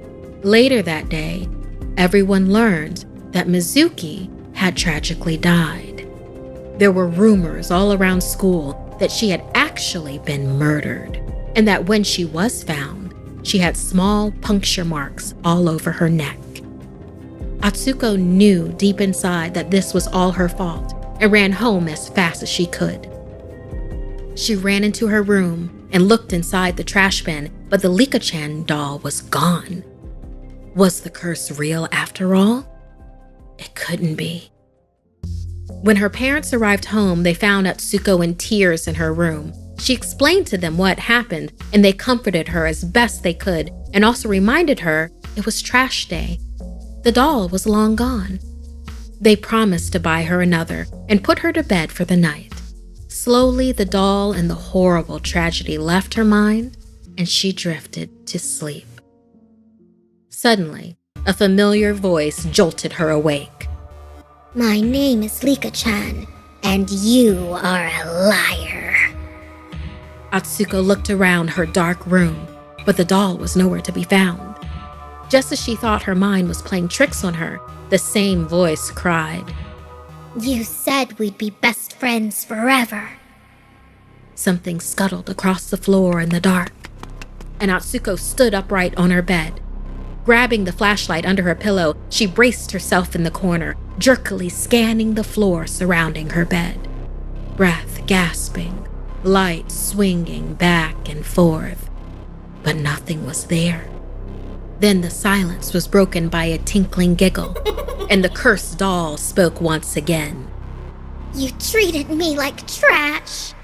Later that day, everyone learned that Mizuki had tragically died. There were rumors all around school that she had actually been murdered, and that when she was found, she had small puncture marks all over her neck. Atsuko knew deep inside that this was all her fault and ran home as fast as she could. She ran into her room and looked inside the trash bin, but the Licca-chan doll was gone. Was the curse real after all? It couldn't be. When her parents arrived home, they found Atsuko in tears in her room. She explained to them what happened, and they comforted her as best they could and also reminded her it was trash day. The doll was long gone. They promised to buy her another and put her to bed for the night. Slowly, the doll and the horrible tragedy left her mind, and she drifted to sleep. Suddenly, a familiar voice jolted her awake. My name is Licca-chan, and you are a liar. Atsuko looked around her dark room, but the doll was nowhere to be found. Just as she thought her mind was playing tricks on her, the same voice cried, You said we'd be best friends forever. Something scuttled across the floor in the dark, and Atsuko stood upright on her bed. Grabbing the flashlight under her pillow, she braced herself in the corner, jerkily scanning the floor surrounding her bed. Breath gasping, light swinging back and forth, but nothing was there. Then the silence was broken by a tinkling giggle, and the cursed doll spoke once again. You treated me like trash.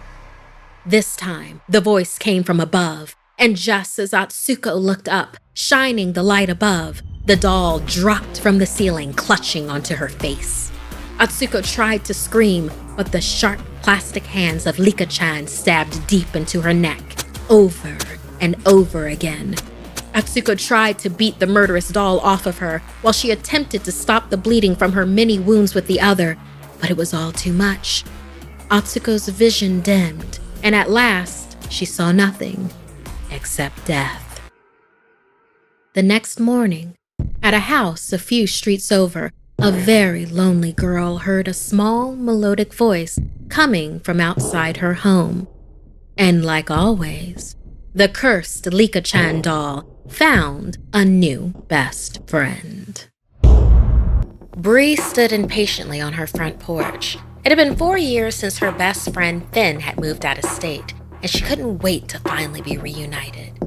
This time, the voice came from above, and just as Atsuko looked up, shining the light above, the doll dropped from the ceiling, clutching onto her face. Atsuko tried to scream, but the sharp plastic hands of Licca-chan stabbed deep into her neck, over and over again. Atsuko tried to beat the murderous doll off of her while she attempted to stop the bleeding from her many wounds with the other, but it was all too much. Atsuko's vision dimmed, and at last, she saw nothing except death. The next morning, at a house a few streets over, a very lonely girl heard a small, melodic voice coming from outside her home. And like always, the cursed Licca-chan doll found a new best friend. Bree stood impatiently on her front porch. It had been 4 years since her best friend Finn had moved out of state, and she couldn't wait to finally be reunited.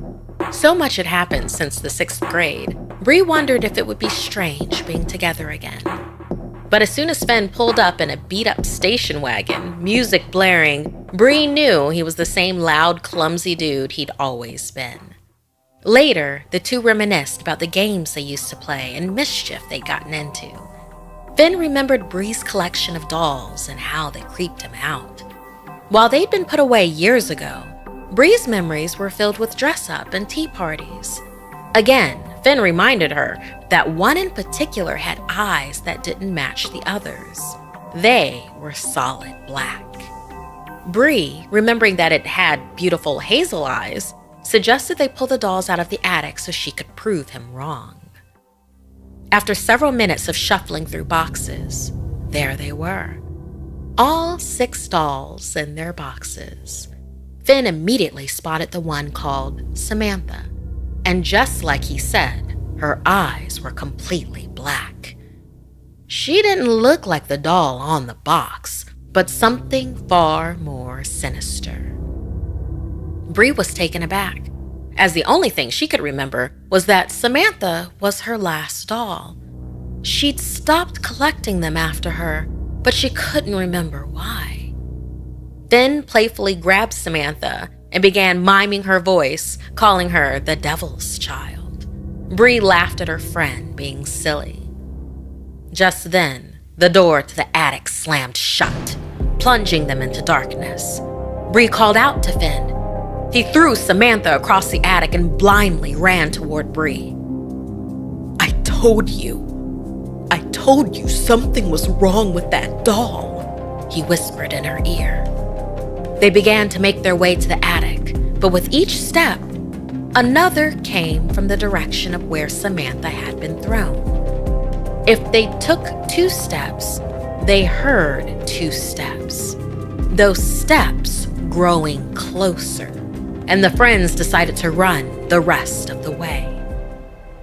So much had happened since the 6th grade, Bree wondered if it would be strange being together again. But as soon as Finn pulled up in a beat-up station wagon, music blaring, Bree knew he was the same loud, clumsy dude he'd always been. Later, the two reminisced about the games they used to play and mischief they'd gotten into. Finn remembered Bree's collection of dolls and how they creeped him out. While they'd been put away years ago, Bree's memories were filled with dress-up and tea parties. Again, Finn reminded her that one in particular had eyes that didn't match the others. They were solid black. Bree, remembering that it had beautiful hazel eyes, suggested they pull the dolls out of the attic so she could prove him wrong. After several minutes of shuffling through boxes, there they were. All 6 dolls in their boxes. Finn immediately spotted the one called Samantha, and just like he said, her eyes were completely black. She didn't look like the doll on the box, but something far more sinister. Bree was taken aback, as the only thing she could remember was that Samantha was her last doll. She'd stopped collecting them after her, but she couldn't remember why. Finn playfully grabbed Samantha and began miming her voice, calling her the devil's child. Bree laughed at her friend being silly. Just then, the door to the attic slammed shut, plunging them into darkness. Bree called out to Finn. He threw Samantha across the attic and blindly ran toward Bree. I told you something was wrong with that doll, he whispered in her ear. They began to make their way to the attic, but with each step, another came from the direction of where Samantha had been thrown. If they took 2 steps, they heard 2 steps. Those steps growing closer, and the friends decided to run the rest of the way.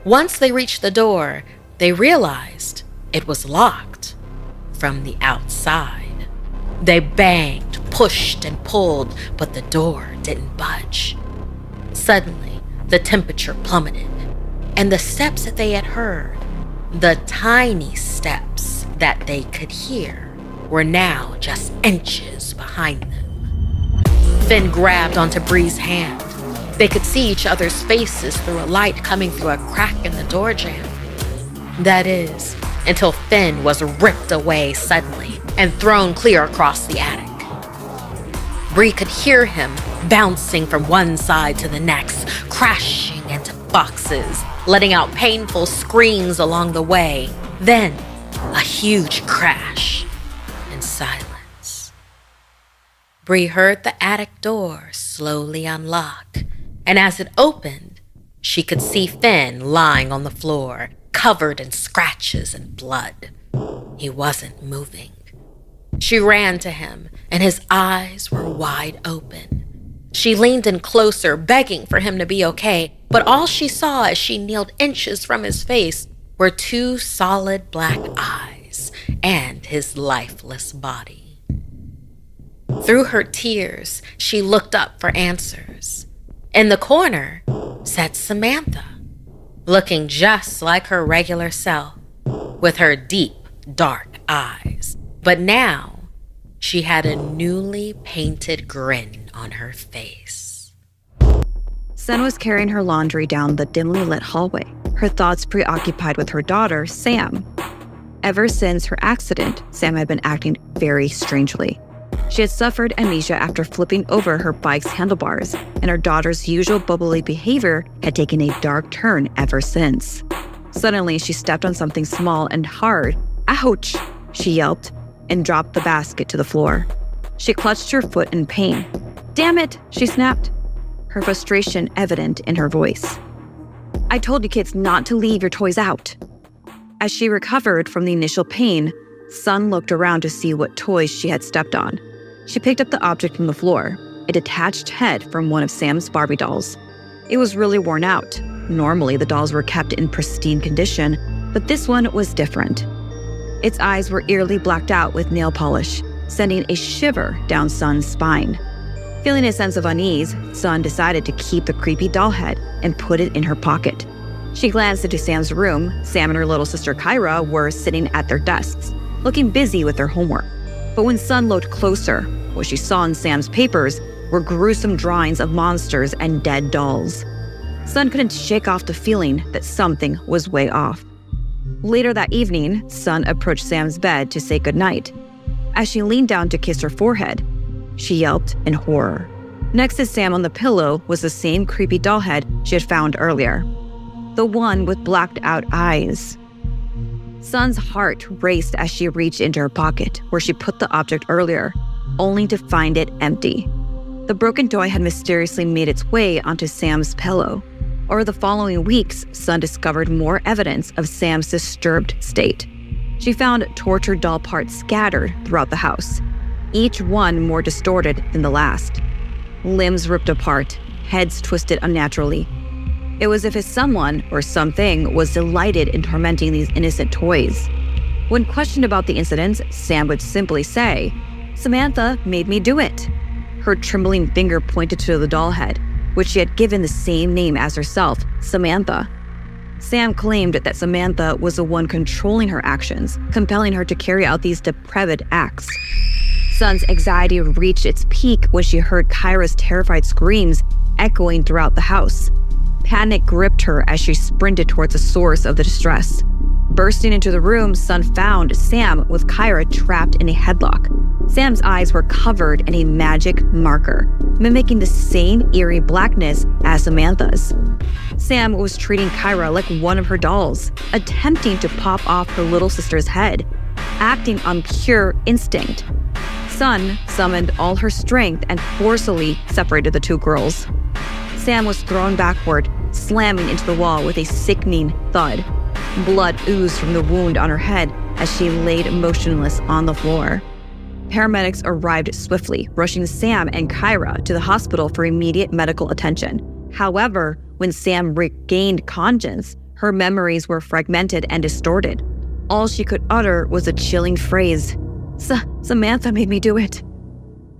Once they reached the door, they realized it was locked from the outside. They banged, pushed, and pulled, but the door didn't budge. Suddenly, the temperature plummeted, and the steps that they had heard, the tiny steps that they could hear, were now just inches behind them. Finn grabbed onto Bree's hand. They could see each other's faces through a light coming through a crack in the door jamb. That is, until Finn was ripped away suddenly and thrown clear across the attic. Bree could hear him bouncing from one side to the next, crashing into boxes, letting out painful screams along the way. Then, a huge crash and silence. Bree heard the attic door slowly unlock, and as it opened, she could see Finn lying on the floor, covered in scratches and blood. He wasn't moving. She ran to him, and his eyes were wide open. She leaned in closer, begging for him to be okay, but all she saw as she kneeled inches from his face were 2 solid black eyes and his lifeless body. Through her tears, she looked up for answers. In the corner sat Samantha, looking just like her regular self, with her deep, dark eyes. But now, she had a newly painted grin on her face. Sen was carrying her laundry down the dimly lit hallway, her thoughts preoccupied with her daughter, Sam. Ever since her accident, Sam had been acting very strangely. She had suffered amnesia after flipping over her bike's handlebars, and her daughter's usual bubbly behavior had taken a dark turn ever since. Suddenly, she stepped on something small and hard. Ouch! She yelped and dropped the basket to the floor. She clutched her foot in pain. Damn it! She snapped, her frustration evident in her voice. I told you kids not to leave your toys out. As she recovered from the initial pain, Sun looked around to see what toys she had stepped on. She picked up the object from the floor, a detached head from one of Sam's Barbie dolls. It was really worn out, Normally, the dolls were kept in pristine condition, but this one was different. Its eyes were eerily blacked out with nail polish, sending a shiver down Sun's spine. Feeling a sense of unease, Sun decided to keep the creepy doll head and put it in her pocket. She glanced into Sam's room. Sam and her little sister Kyra were sitting at their desks, looking busy with their homework. But when Sun looked closer, what she saw in Sam's papers were gruesome drawings of monsters and dead dolls. Sun couldn't shake off the feeling that something was way off. Later that evening, Sun approached Sam's bed to say goodnight. As she leaned down to kiss her forehead, she yelped in horror. Next to Sam on the pillow was the same creepy doll head she had found earlier. The one with blacked out eyes. Sun's heart raced as she reached into her pocket, where she put the object earlier, only to find it empty. The broken toy had mysteriously made its way onto Sam's pillow. Over the following weeks, Sun discovered more evidence of Sam's disturbed state. She found tortured doll parts scattered throughout the house, each one more distorted than the last. Limbs ripped apart, heads twisted unnaturally. It was as if someone or something was delighted in tormenting these innocent toys. When questioned about the incidents, Sam would simply say, "Samantha made me do it." Her trembling finger pointed to the doll head, which she had given the same name as herself, Samantha. Sam claimed that Samantha was the one controlling her actions, compelling her to carry out these depraved acts. Sun's anxiety reached its peak when she heard Kyra's terrified screams echoing throughout the house. Panic gripped her as she sprinted towards the source of the distress. Bursting into the room, Sun found Sam with Kyra trapped in a headlock. Sam's eyes were covered in a magic marker, mimicking the same eerie blackness as Samantha's. Sam was treating Kyra like one of her dolls, attempting to pop off her little sister's head, acting on pure instinct. Sun summoned all her strength and forcefully separated the two girls. Sam was thrown backward, slamming into the wall with a sickening thud. Blood oozed from the wound on her head as she laid motionless on the floor. Paramedics arrived swiftly, rushing Sam and Kyra to the hospital for immediate medical attention. However, when Sam regained conscience, her memories were fragmented and distorted. All she could utter was a chilling phrase, "Samantha made me do it."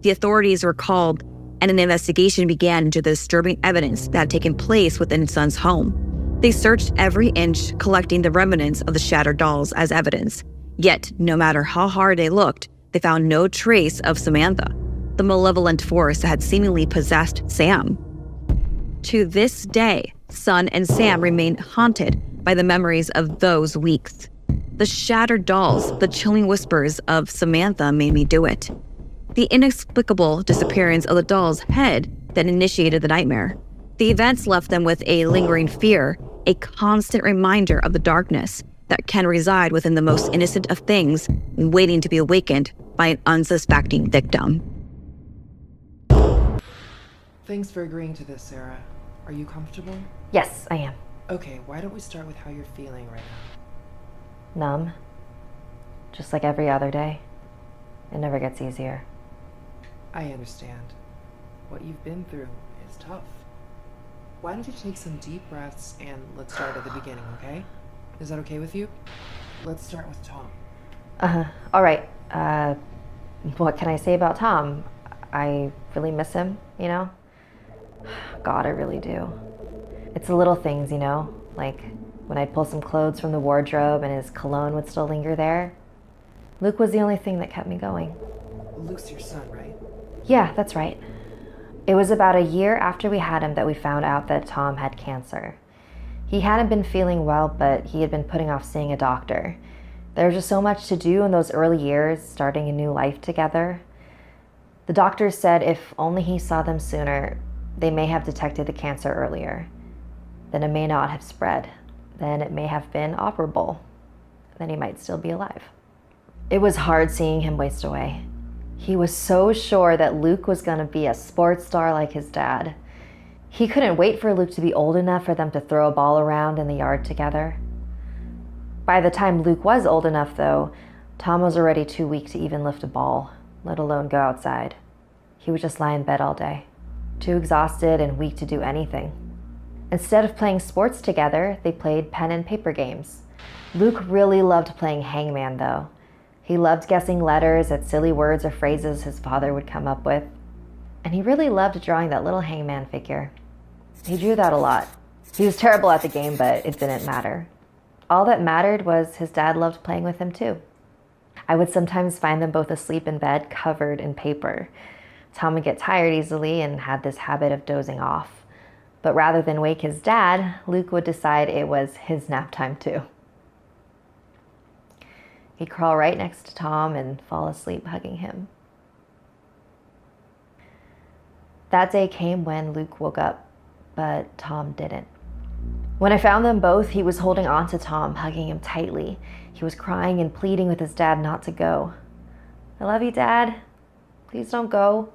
The authorities were called, and an investigation began into the disturbing evidence that had taken place within Sun's home. They searched every inch, collecting the remnants of the shattered dolls as evidence. Yet, no matter how hard they looked, they found no trace of Samantha, the malevolent force that had seemingly possessed Sam. To this day, Sun and Sam remain haunted by the memories of those weeks. The shattered dolls, the chilling whispers of "Samantha made me do it." The inexplicable disappearance of the doll's head that initiated the nightmare. The events left them with a lingering fear, a constant reminder of the darkness that can reside within the most innocent of things, waiting to be awakened by an unsuspecting victim. Thanks for agreeing to this, Sarah. Are you comfortable? Yes, I am. Okay, why don't we start with how you're feeling right now? Numb. Just like every other day. It never gets easier. I understand. What you've been through is tough. Why don't you take some deep breaths and let's start at the beginning, okay? Is that okay with you? Let's start with Tom. All right. What can I say about Tom? I really miss him, you know? God, I really do. It's the little things, you know? Like when I'd pull some clothes from the wardrobe and his cologne would still linger there. Luke was the only thing that kept me going. Luke's your son, right? Yeah, that's right. It was about a year after we had him that we found out that Tom had cancer. He hadn't been feeling well, but he had been putting off seeing a doctor. There was just so much to do in those early years, starting a new life together. The doctors said if only he saw them sooner, they may have detected the cancer earlier. Then it may not have spread. Then it may have been operable. Then he might still be alive. It was hard seeing him waste away. He was so sure that Luke was going to be a sports star like his dad. He couldn't wait for Luke to be old enough for them to throw a ball around in the yard together. By the time Luke was old enough, though, Tom was already too weak to even lift a ball, let alone go outside. He would just lie in bed all day, too exhausted and weak to do anything. Instead of playing sports together, they played pen and paper games. Luke really loved playing hangman, though. He loved guessing letters at silly words or phrases his father would come up with. And he really loved drawing that little hangman figure. He drew that a lot. He was terrible at the game, but it didn't matter. All that mattered was his dad loved playing with him too. I would sometimes find them both asleep in bed, covered in paper. Tom would get tired easily and had this habit of dozing off. But rather than wake his dad, Luke would decide it was his nap time too. He'd crawl right next to Tom and fall asleep hugging him. That day came when Luke woke up, but Tom didn't. When I found them both, he was holding on to Tom, hugging him tightly. He was crying and pleading with his dad not to go. "I love you, Dad. Please don't go.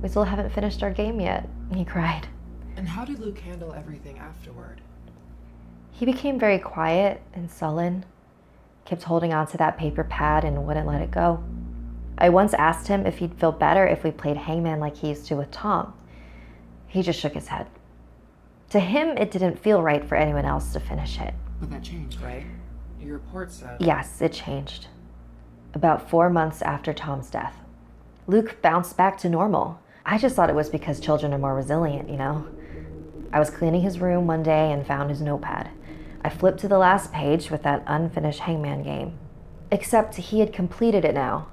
We still haven't finished our game yet," he cried. And how did Luke handle everything afterward? He became very quiet and sullen, kept holding on to that paper pad and wouldn't let it go. I once asked him if he'd feel better if we played hangman like he used to with Tom. He just shook his head. To him, it didn't feel right for anyone else to finish it. But that changed, right? Your report said... Yes, it changed. About 4 months after Tom's death. Luke bounced back to normal. I just thought it was because children are more resilient, you know? I was cleaning his room one day and found his notepad. I flipped to the last page with that unfinished hangman game. Except he had completed it now.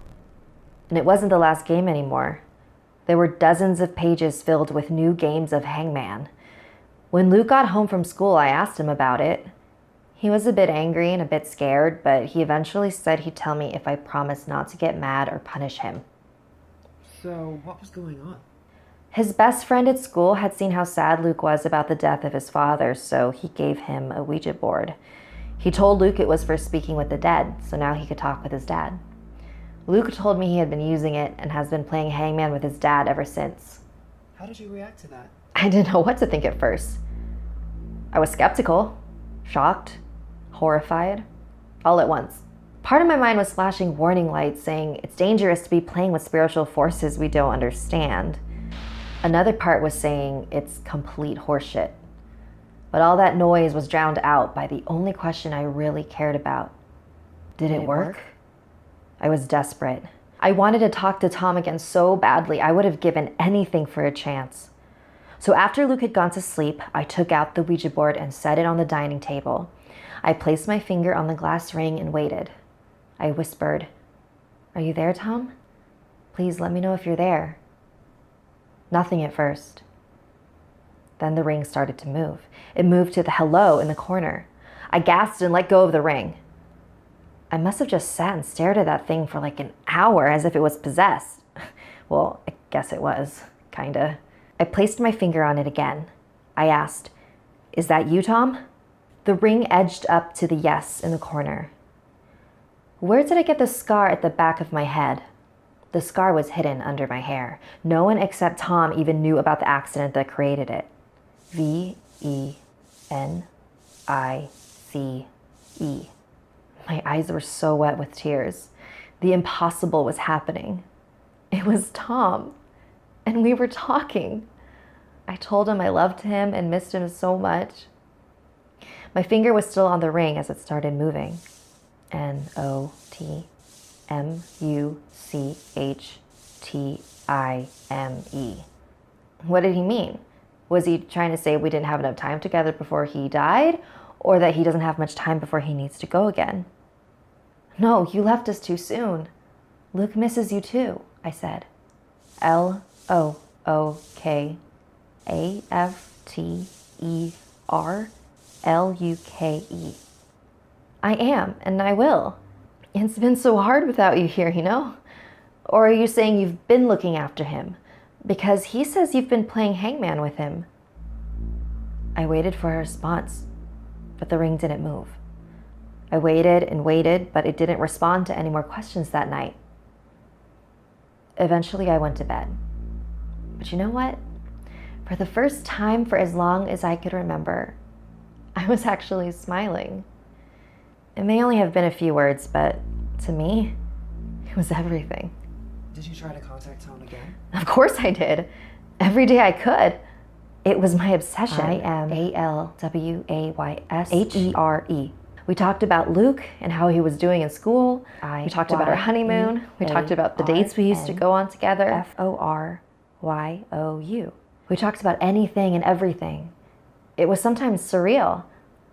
And it wasn't the last game anymore. There were dozens of pages filled with new games of hangman. When Luke got home from school, I asked him about it. He was a bit angry and a bit scared, but he eventually said he'd tell me if I promised not to get mad or punish him. So, what was going on? His best friend at school had seen how sad Luke was about the death of his father, so he gave him a Ouija board. He told Luke it was for speaking with the dead, so now he could talk with his dad. Luke told me he had been using it and has been playing hangman with his dad ever since. How did you react to that? I didn't know what to think at first. I was skeptical, shocked, horrified, all at once. Part of my mind was flashing warning lights saying it's dangerous to be playing with spiritual forces we don't understand. Another part was saying it's complete horseshit. But all that noise was drowned out by the only question I really cared about. Did it work? I was desperate. I wanted to talk to Tom again so badly. I would have given anything for a chance. So after Luke had gone to sleep, I took out the Ouija board and set it on the dining table. I placed my finger on the glass ring and waited. I whispered, "Are you there, Tom? Please let me know if you're there." Nothing at first. Then the ring started to move. It moved to the hello in the corner. I gasped and let go of the ring. I must have just sat and stared at that thing for like an hour as if it was possessed. Well, I guess it was, kinda. I placed my finger on it again. I asked, "Is that you, Tom?" The ring edged up to the yes in the corner. Where did I get the scar at the back of my head? The scar was hidden under my hair. No one except Tom even knew about the accident that created it. VENICE. My eyes were so wet with tears. The impossible was happening. It was Tom, and we were talking. I told him I loved him and missed him so much. My finger was still on the ring as it started moving. NOTMUCHTIME. What did he mean? Was he trying to say we didn't have enough time together before he died, or that he doesn't have much time before he needs to go again? "No, you left us too soon. Luke misses you too," I said. LOOKAFTERLUKE. I am, and I will. It's been so hard without you here, you know? Or are you saying you've been looking after him? Because he says you've been playing hangman with him. I waited for a response, but the ring didn't move. I waited and waited, but it didn't respond to any more questions that night. Eventually, I went to bed. But you know what? For the first time for as long as I could remember, I was actually smiling. It may only have been a few words, but to me, it was everything. Did you try to contact Tom again? Of course I did. Every day I could. It was my obsession. IMALWAYSHERE. We talked about Luke and how he was doing in school. We talked about our honeymoon. We talked about the dates we used to go on together. FORYOU. We talked about anything and everything. It was sometimes surreal.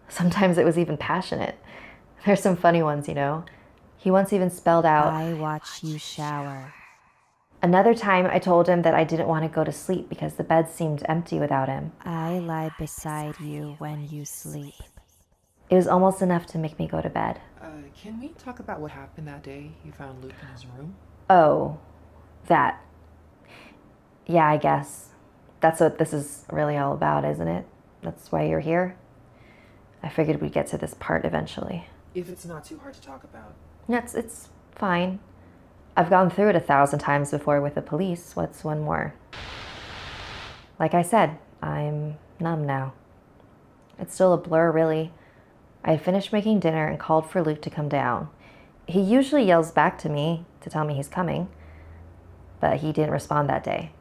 Sometimes it was even passionate. There's some funny ones, you know. He once even spelled out, I watch you shower. Another time I told him that I didn't want to go to sleep because the bed seemed empty without him. I lie beside you when you sleep. It was almost enough to make me go to bed. Can we talk about what happened that day you found Luke in his room? Oh, that. Yeah, I guess. That's what this is really all about, isn't it? That's why you're here? I figured we'd get to this part eventually. If it's not too hard to talk about. It's fine. I've gone through it 1,000 times before with the police. What's one more? Like I said, I'm numb now. It's still a blur, really. I had finished making dinner and called for Luke to come down. He usually yells back to me to tell me he's coming, but he didn't respond that day.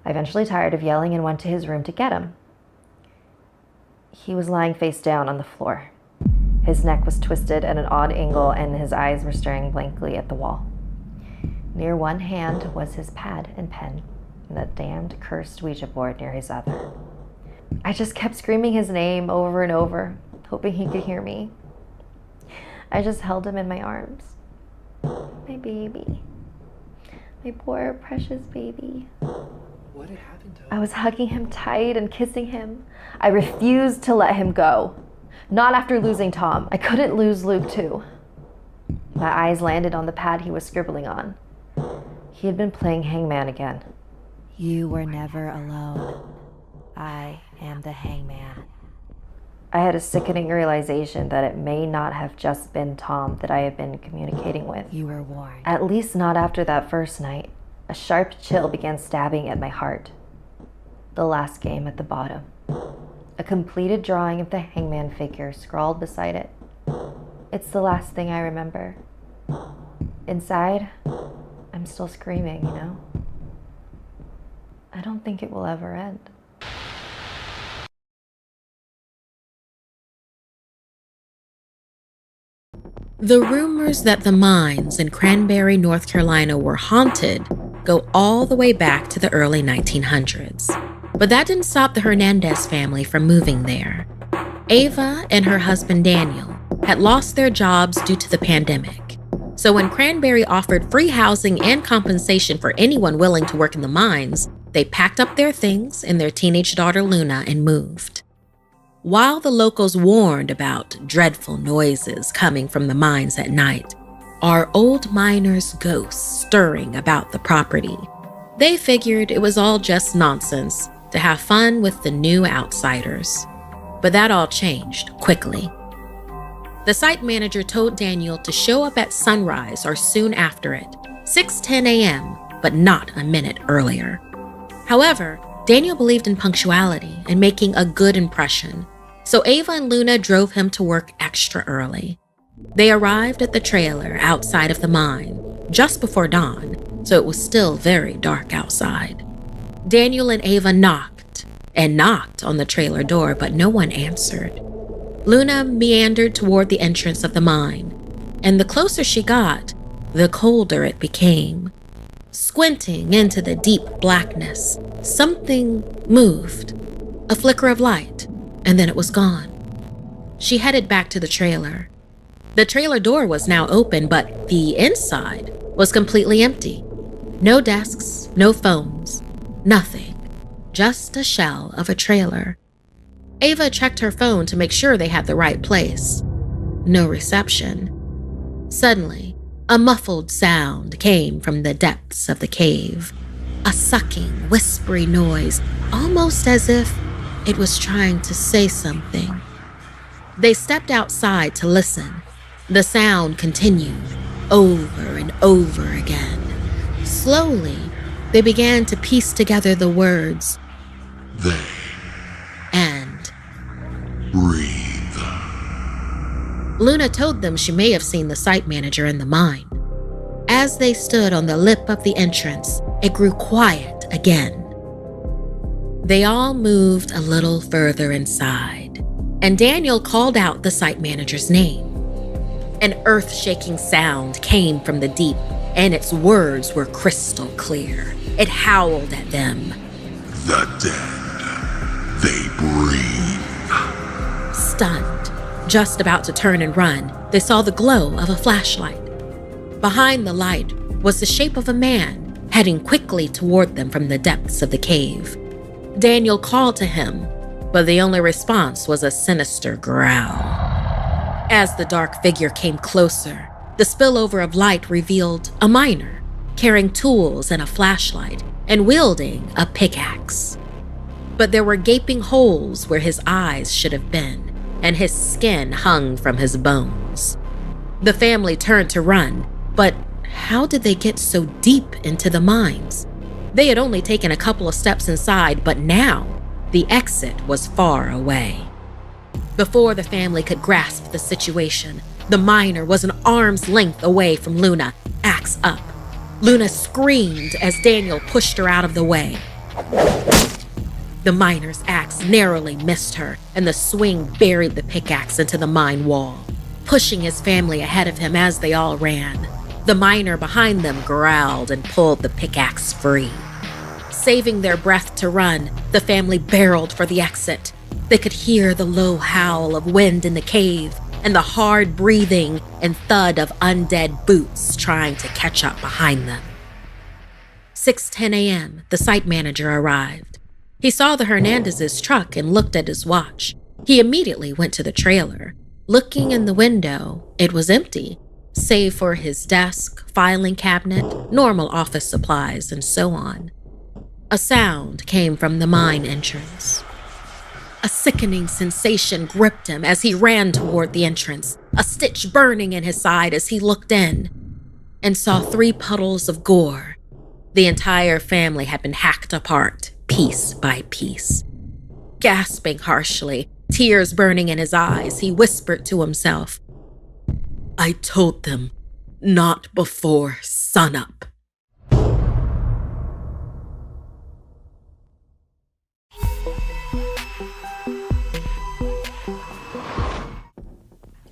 I eventually tired of yelling and went to his room to get him. He was lying face down on the floor. His neck was twisted at an odd angle and his eyes were staring blankly at the wall. Near one hand was his pad and pen, and that damned cursed Ouija board near his other. I just kept screaming his name over and over, hoping he could hear me. I just held him in my arms. My baby. My poor, precious baby. What had happened to him? I was hugging him tight and kissing him. I refused to let him go. Not after losing Tom. I couldn't lose Luke, too. My eyes landed on the pad he was scribbling on. He had been playing hangman again. You were never alone. I am the hangman. I had a sickening realization that it may not have just been Tom that I had been communicating with. You were warned. At least not after that first night. A sharp chill began stabbing at my heart. The last game at the bottom. A completed drawing of the hangman figure scrawled beside it. It's the last thing I remember. Inside, I'm still screaming, you know? I don't think it will ever end. The rumors that the mines in Cranberry, North Carolina were haunted go all the way back to the early 1900s. But that didn't stop the Hernandez family from moving there. Ava and her husband Daniel had lost their jobs due to the pandemic. So when Cranberry offered free housing and compensation for anyone willing to work in the mines, they packed up their things and their teenage daughter Luna and moved. While the locals warned about dreadful noises coming from the mines at night, are old miners' ghosts stirring about the property. They figured it was all just nonsense to have fun with the new outsiders. But that all changed quickly. The site manager told Daniel to show up at sunrise or soon after it, 6:10 a.m., but not a minute earlier. However, Daniel believed in punctuality and making a good impression, so Ava and Luna drove him to work extra early. They arrived at the trailer outside of the mine just before dawn, so it was still very dark outside. Daniel and Ava knocked and knocked on the trailer door, but no one answered. Luna meandered toward the entrance of the mine, and the closer she got, the colder it became. Squinting into the deep blackness, something moved. A flicker of light, and then it was gone. She headed back to the trailer. The trailer door was now open, but the inside was completely empty. No desks, no phones, nothing. Just a shell of a trailer. Ava checked her phone to make sure they had the right place. No reception. Suddenly, a muffled sound came from the depths of the cave. A sucking, whispery noise, almost as if it was trying to say something. They stepped outside to listen. The sound continued, over and over again. Slowly, they began to piece together the words, They and breathe. Luna told them she may have seen the site manager in the mine. As they stood on the lip of the entrance, it grew quiet again. They all moved a little further inside, and Daniel called out the site manager's name. An earth-shaking sound came from the deep, and its words were crystal clear. It howled at them. The dead, they breathe. Stunned, just about to turn and run, they saw the glow of a flashlight. Behind the light was the shape of a man heading quickly toward them from the depths of the cave. Daniel called to him, but the only response was a sinister growl. As the dark figure came closer, the spillover of light revealed a miner, carrying tools and a flashlight, and wielding a pickaxe. But there were gaping holes where his eyes should have been, and his skin hung from his bones. The family turned to run, but how did they get so deep into the mines? They had only taken a couple of steps inside, but now the exit was far away. Before the family could grasp the situation, the miner was an arm's length away from Luna, axe up. Luna screamed as Daniel pushed her out of the way. The miner's axe narrowly missed her, and the swing buried the pickaxe into the mine wall, pushing his family ahead of him as they all ran. The miner behind them growled and pulled the pickaxe free. Saving their breath to run, the family barreled for the exit. They could hear the low howl of wind in the cave and the hard breathing and thud of undead boots trying to catch up behind them. 6:10 a.m., the site manager arrived. He saw the Hernandez's truck and looked at his watch. He immediately went to the trailer. Looking in the window, it was empty, save for his desk, filing cabinet, normal office supplies, and so on. A sound came from the mine entrance. A sickening sensation gripped him as he ran toward the entrance, a stitch burning in his side as he looked in and saw 3 puddles of gore. The entire family had been hacked apart, piece by piece. Gasping harshly, tears burning in his eyes, he whispered to himself, "I told them not before sunup."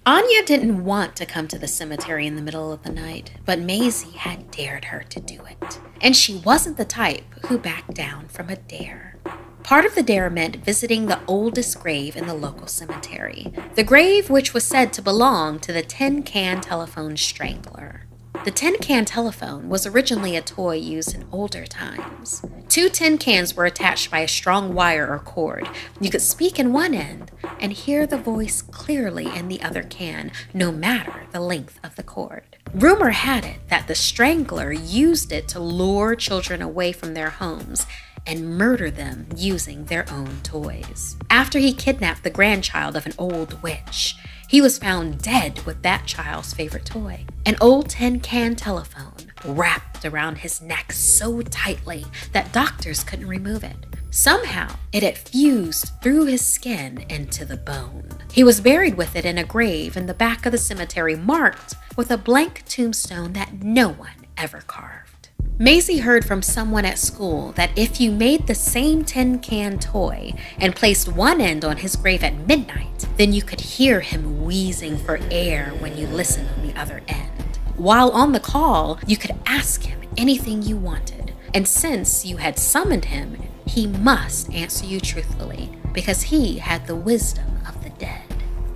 Anya didn't want to come to the cemetery in the middle of the night, but Maisie had dared her to do it. And she wasn't the type who backed down from a dare. Part of the dare meant visiting the oldest grave in the local cemetery, the grave which was said to belong to the tin can telephone strangler. The tin can telephone was originally a toy used in older times. 2 tin cans were attached by a strong wire or cord. You could speak in one end and hear the voice clearly in the other can, no matter the length of the cord. Rumor had it that the strangler used it to lure children away from their homes and murder them using their own toys. After he kidnapped the grandchild of an old witch, he was found dead with that child's favorite toy, an old tin can telephone wrapped around his neck so tightly that doctors couldn't remove it. Somehow, it had fused through his skin into the bone. He was buried with it in a grave in the back of the cemetery, marked with a blank tombstone that no one ever carved. Maisie heard from someone at school that if you made the same tin can toy and placed one end on his grave at midnight, then you could hear him wheezing for air when you listened on the other end. While on the call, you could ask him anything you wanted, and since you had summoned him, he must answer you truthfully because he had the wisdom of the dead.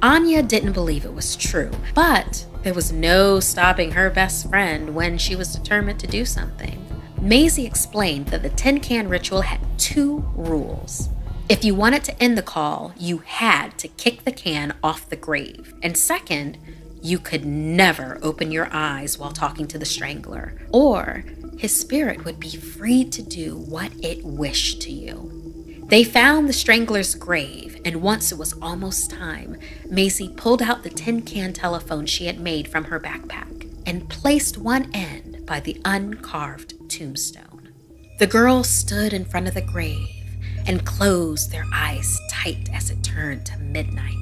Anya didn't believe it was true, but there was no stopping her best friend when she was determined to do something. Maisie explained that the tin can ritual had 2 rules. If you wanted to end the call, you had to kick the can off the grave. And second, you could never open your eyes while talking to the strangler, or his spirit would be free to do what it wished to you. They found the strangler's grave, and once it was almost time, Maisie pulled out the tin can telephone she had made from her backpack and placed one end by the uncarved tombstone. The girls stood in front of the grave and closed their eyes tight as it turned to midnight.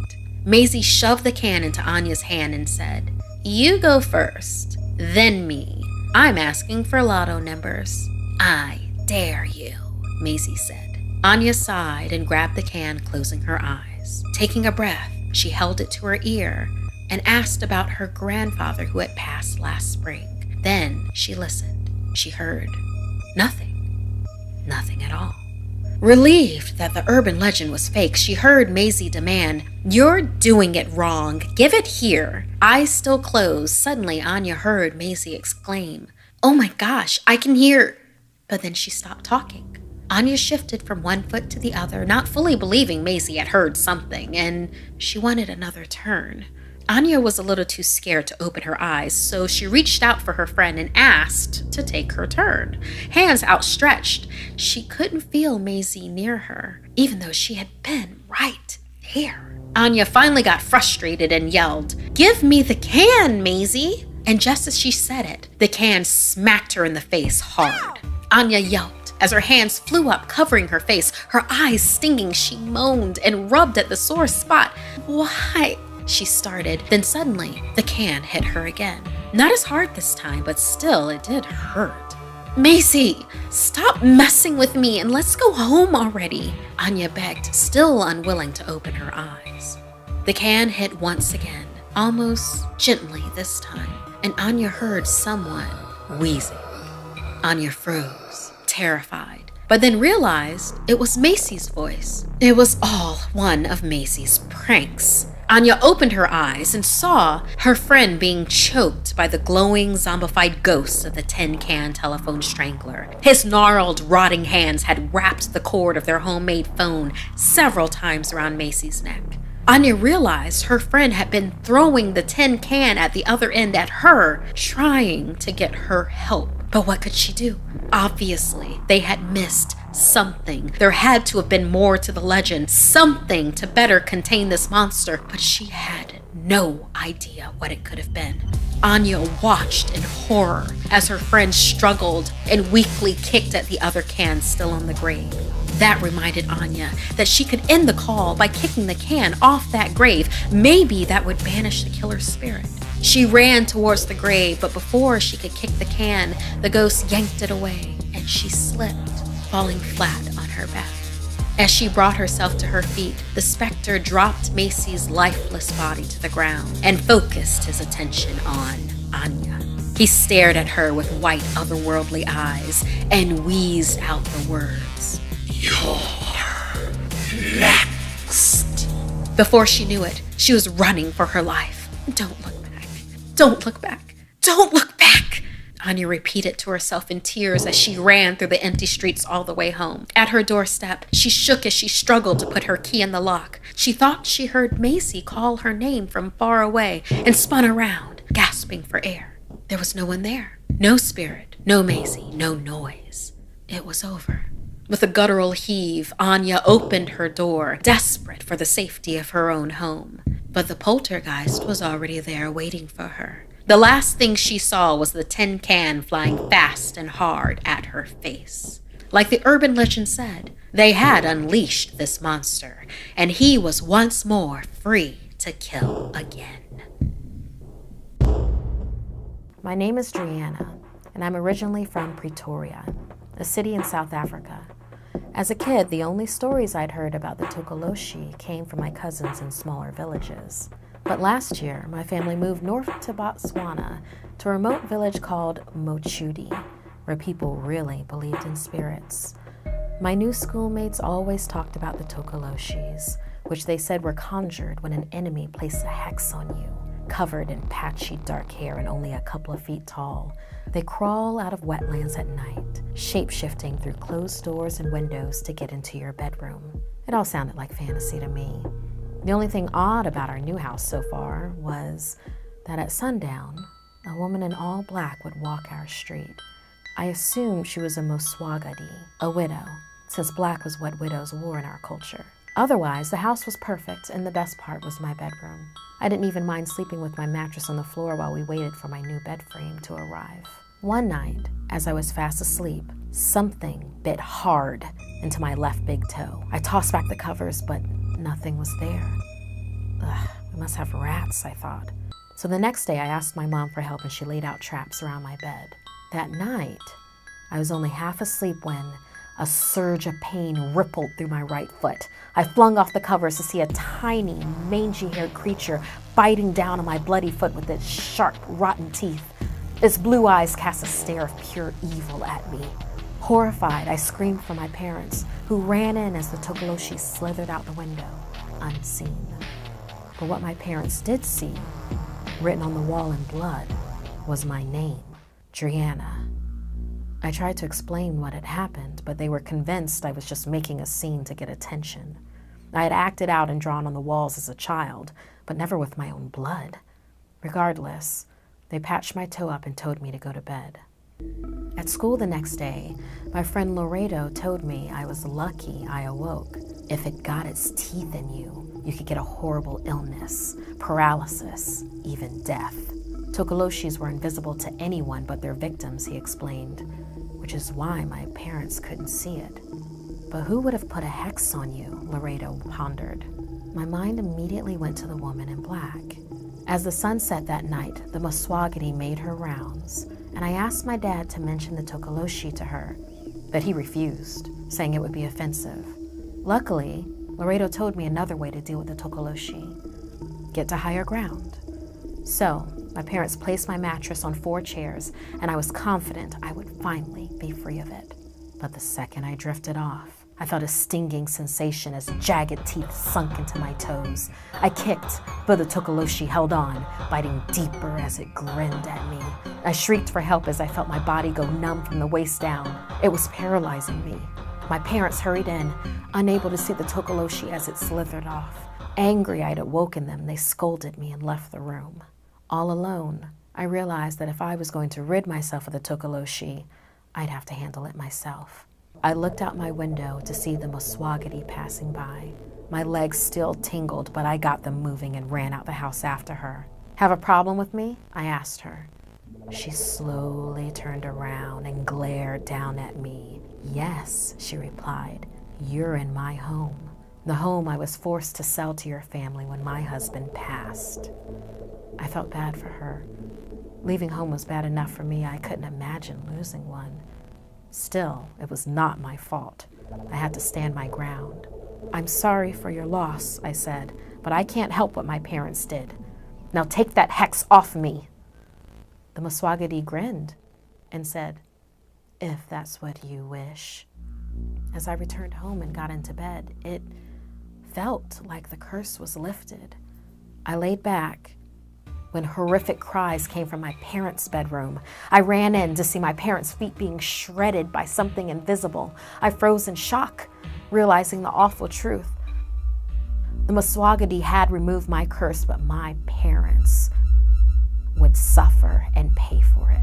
Maisie shoved the can into Anya's hand and said, "You go first, then me. I'm asking for lotto numbers." "I dare you," Maisie said. Anya sighed and grabbed the can, closing her eyes. Taking a breath, she held it to her ear and asked about her grandfather who had passed last spring. Then she listened. She heard nothing. Nothing at all. Relieved that the urban legend was fake, she heard Maisie demand, "You're doing it wrong. Give it here." Eyes still closed, suddenly Anya heard Maisie exclaim, "Oh my gosh, I can hear." But then she stopped talking. Anya shifted from one foot to the other, not fully believing Maisie had heard something, and she wanted another turn. Anya was a little too scared to open her eyes, so she reached out for her friend and asked to take her turn. Hands outstretched, she couldn't feel Maisie near her, even though she had been right there. Anya finally got frustrated and yelled, "Give me the can, Maisie!" And just as she said it, the can smacked her in the face hard. Anya yelped as her hands flew up, covering her face, her eyes stinging. She moaned and rubbed at the sore spot. "Why?" she started. Then suddenly, the can hit her again. Not as hard this time, but still, it did hurt. "Maisie, stop messing with me and let's go home already," Anya begged, still unwilling to open her eyes. The can hit once again, almost gently this time, and Anya heard someone wheezing. Anya froze, terrified, but then realized it was Maisie's voice. It was all one of Maisie's pranks. Anya opened her eyes and saw her friend being choked by the glowing, zombified ghost of the tin-can telephone strangler. His gnarled, rotting hands had wrapped the cord of their homemade phone several times around Maisie's neck. Anya realized her friend had been throwing the tin can at the other end at her, trying to get her help. But what could she do? Obviously, they had missed something. There had to have been more to the legend, something to better contain this monster, but she had no idea what it could have been. Anya watched in horror as her friend struggled and weakly kicked at the other can still on the grave. That reminded Anya that she could end the call by kicking the can off that grave. Maybe that would banish the killer's spirit. She ran towards the grave, but before she could kick the can, the ghost yanked it away, and she slipped, falling flat on her back. As she brought herself to her feet, the specter dropped Maisie's lifeless body to the ground and focused his attention on Anya. He stared at her with white, otherworldly eyes and wheezed out the words, "You're next." Before she knew it, she was running for her life. "Don't look back. Don't look back. Don't look back." Anya repeated to herself in tears as she ran through the empty streets all the way home. At her doorstep, she shook as she struggled to put her key in the lock. She thought she heard Maisie call her name from far away and spun around, gasping for air. There was no one there. No spirit, no Maisie, no noise. It was over. With a guttural heave, Anya opened her door, desperate for the safety of her own home. But the poltergeist was already there waiting for her. The last thing she saw was the tin can flying fast and hard at her face. Like the urban legend said, they had unleashed this monster, and he was once more free to kill again. My name is Driana, and I'm originally from Pretoria, a city in South Africa. As a kid, the only stories I'd heard about the Tokolosshi came from my cousins in smaller villages. But last year, my family moved north to Botswana to a remote village called Mochudi, where people really believed in spirits. My new schoolmates always talked about the Tokoloshis, which they said were conjured when an enemy placed a hex on you, covered in patchy dark hair and only a couple of feet tall. They crawl out of wetlands at night, shape-shifting through closed doors and windows to get into your bedroom. It all sounded like fantasy to me. The only thing odd about our new house so far was that at sundown, a woman in all black would walk our street. I assumed she was a Moswagadi, a widow, since black was what widows wore in our culture. Otherwise, the house was perfect, and the best part was my bedroom. I didn't even mind sleeping with my mattress on the floor while we waited for my new bed frame to arrive. One night, as I was fast asleep, something bit hard into my left big toe. I tossed back the covers, but nothing was there. Ugh, we must have rats, I thought. So the next day, I asked my mom for help, and she laid out traps around my bed. That night, I was only half asleep when A surge of pain rippled through my right foot. I flung off the covers to see a tiny, mangy-haired creature biting down on my bloody foot with its sharp, rotten teeth. Its blue eyes cast a stare of pure evil at me. Horrified, I screamed for my parents, who ran in as the Tokolosshi slithered out the window, unseen. But what my parents did see, written on the wall in blood, was my name, Driana. I tried to explain what had happened, but they were convinced I was just making a scene to get attention. I had acted out and drawn on the walls as a child, but never with my own blood. Regardless, they patched my toe up and told me to go to bed. At school the next day, my friend Laredo told me I was lucky I awoke. If it got its teeth in you, you could get a horrible illness, paralysis, even death. Tokoloshis were invisible to anyone but their victims, he explained, which is why my parents couldn't see it. But who would have put a hex on you? Laredo pondered. My mind immediately went to the woman in black. As the sun set that night, the Maswagati made her rounds, and I asked my dad to mention the Tokoloshi to her, but he refused, saying it would be offensive. Luckily, Laredo told me another way to deal with the Tokoloshi. Get to higher ground. So, my parents placed my mattress on 4 chairs, and I was confident I would finally be free of it. But the second I drifted off, I felt a stinging sensation as jagged teeth sunk into my toes. I kicked, but the Tokoloshi held on, biting deeper as it grinned at me. I shrieked for help as I felt my body go numb from the waist down. It was paralyzing me. My parents hurried in, unable to see the Tokoloshi as it slithered off. Angry I'd awoken them, they scolded me and left the room. All alone, I realized that if I was going to rid myself of the Tokoloshi, I'd have to handle it myself. I looked out my window to see the Maswagati passing by. My legs still tingled, but I got them moving and ran out the house after her. Have a problem with me? I asked her. She slowly turned around and glared down at me. Yes, she replied, you're in my home. The home I was forced to sell to your family when my husband passed. I felt bad for her. Leaving home was bad enough for me. I couldn't imagine losing one. Still, it was not my fault. I had to stand my ground. I'm sorry for your loss, I said, but I can't help what my parents did. Now take that hex off me. The Maswagati grinned and said, if that's what you wish. As I returned home and got into bed, it felt like the curse was lifted. I laid back when horrific cries came from my parents' bedroom. I ran in to see my parents' feet being shredded by something invisible. I froze in shock, realizing the awful truth. The Maswagati had removed my curse, but my parents would suffer and pay for it.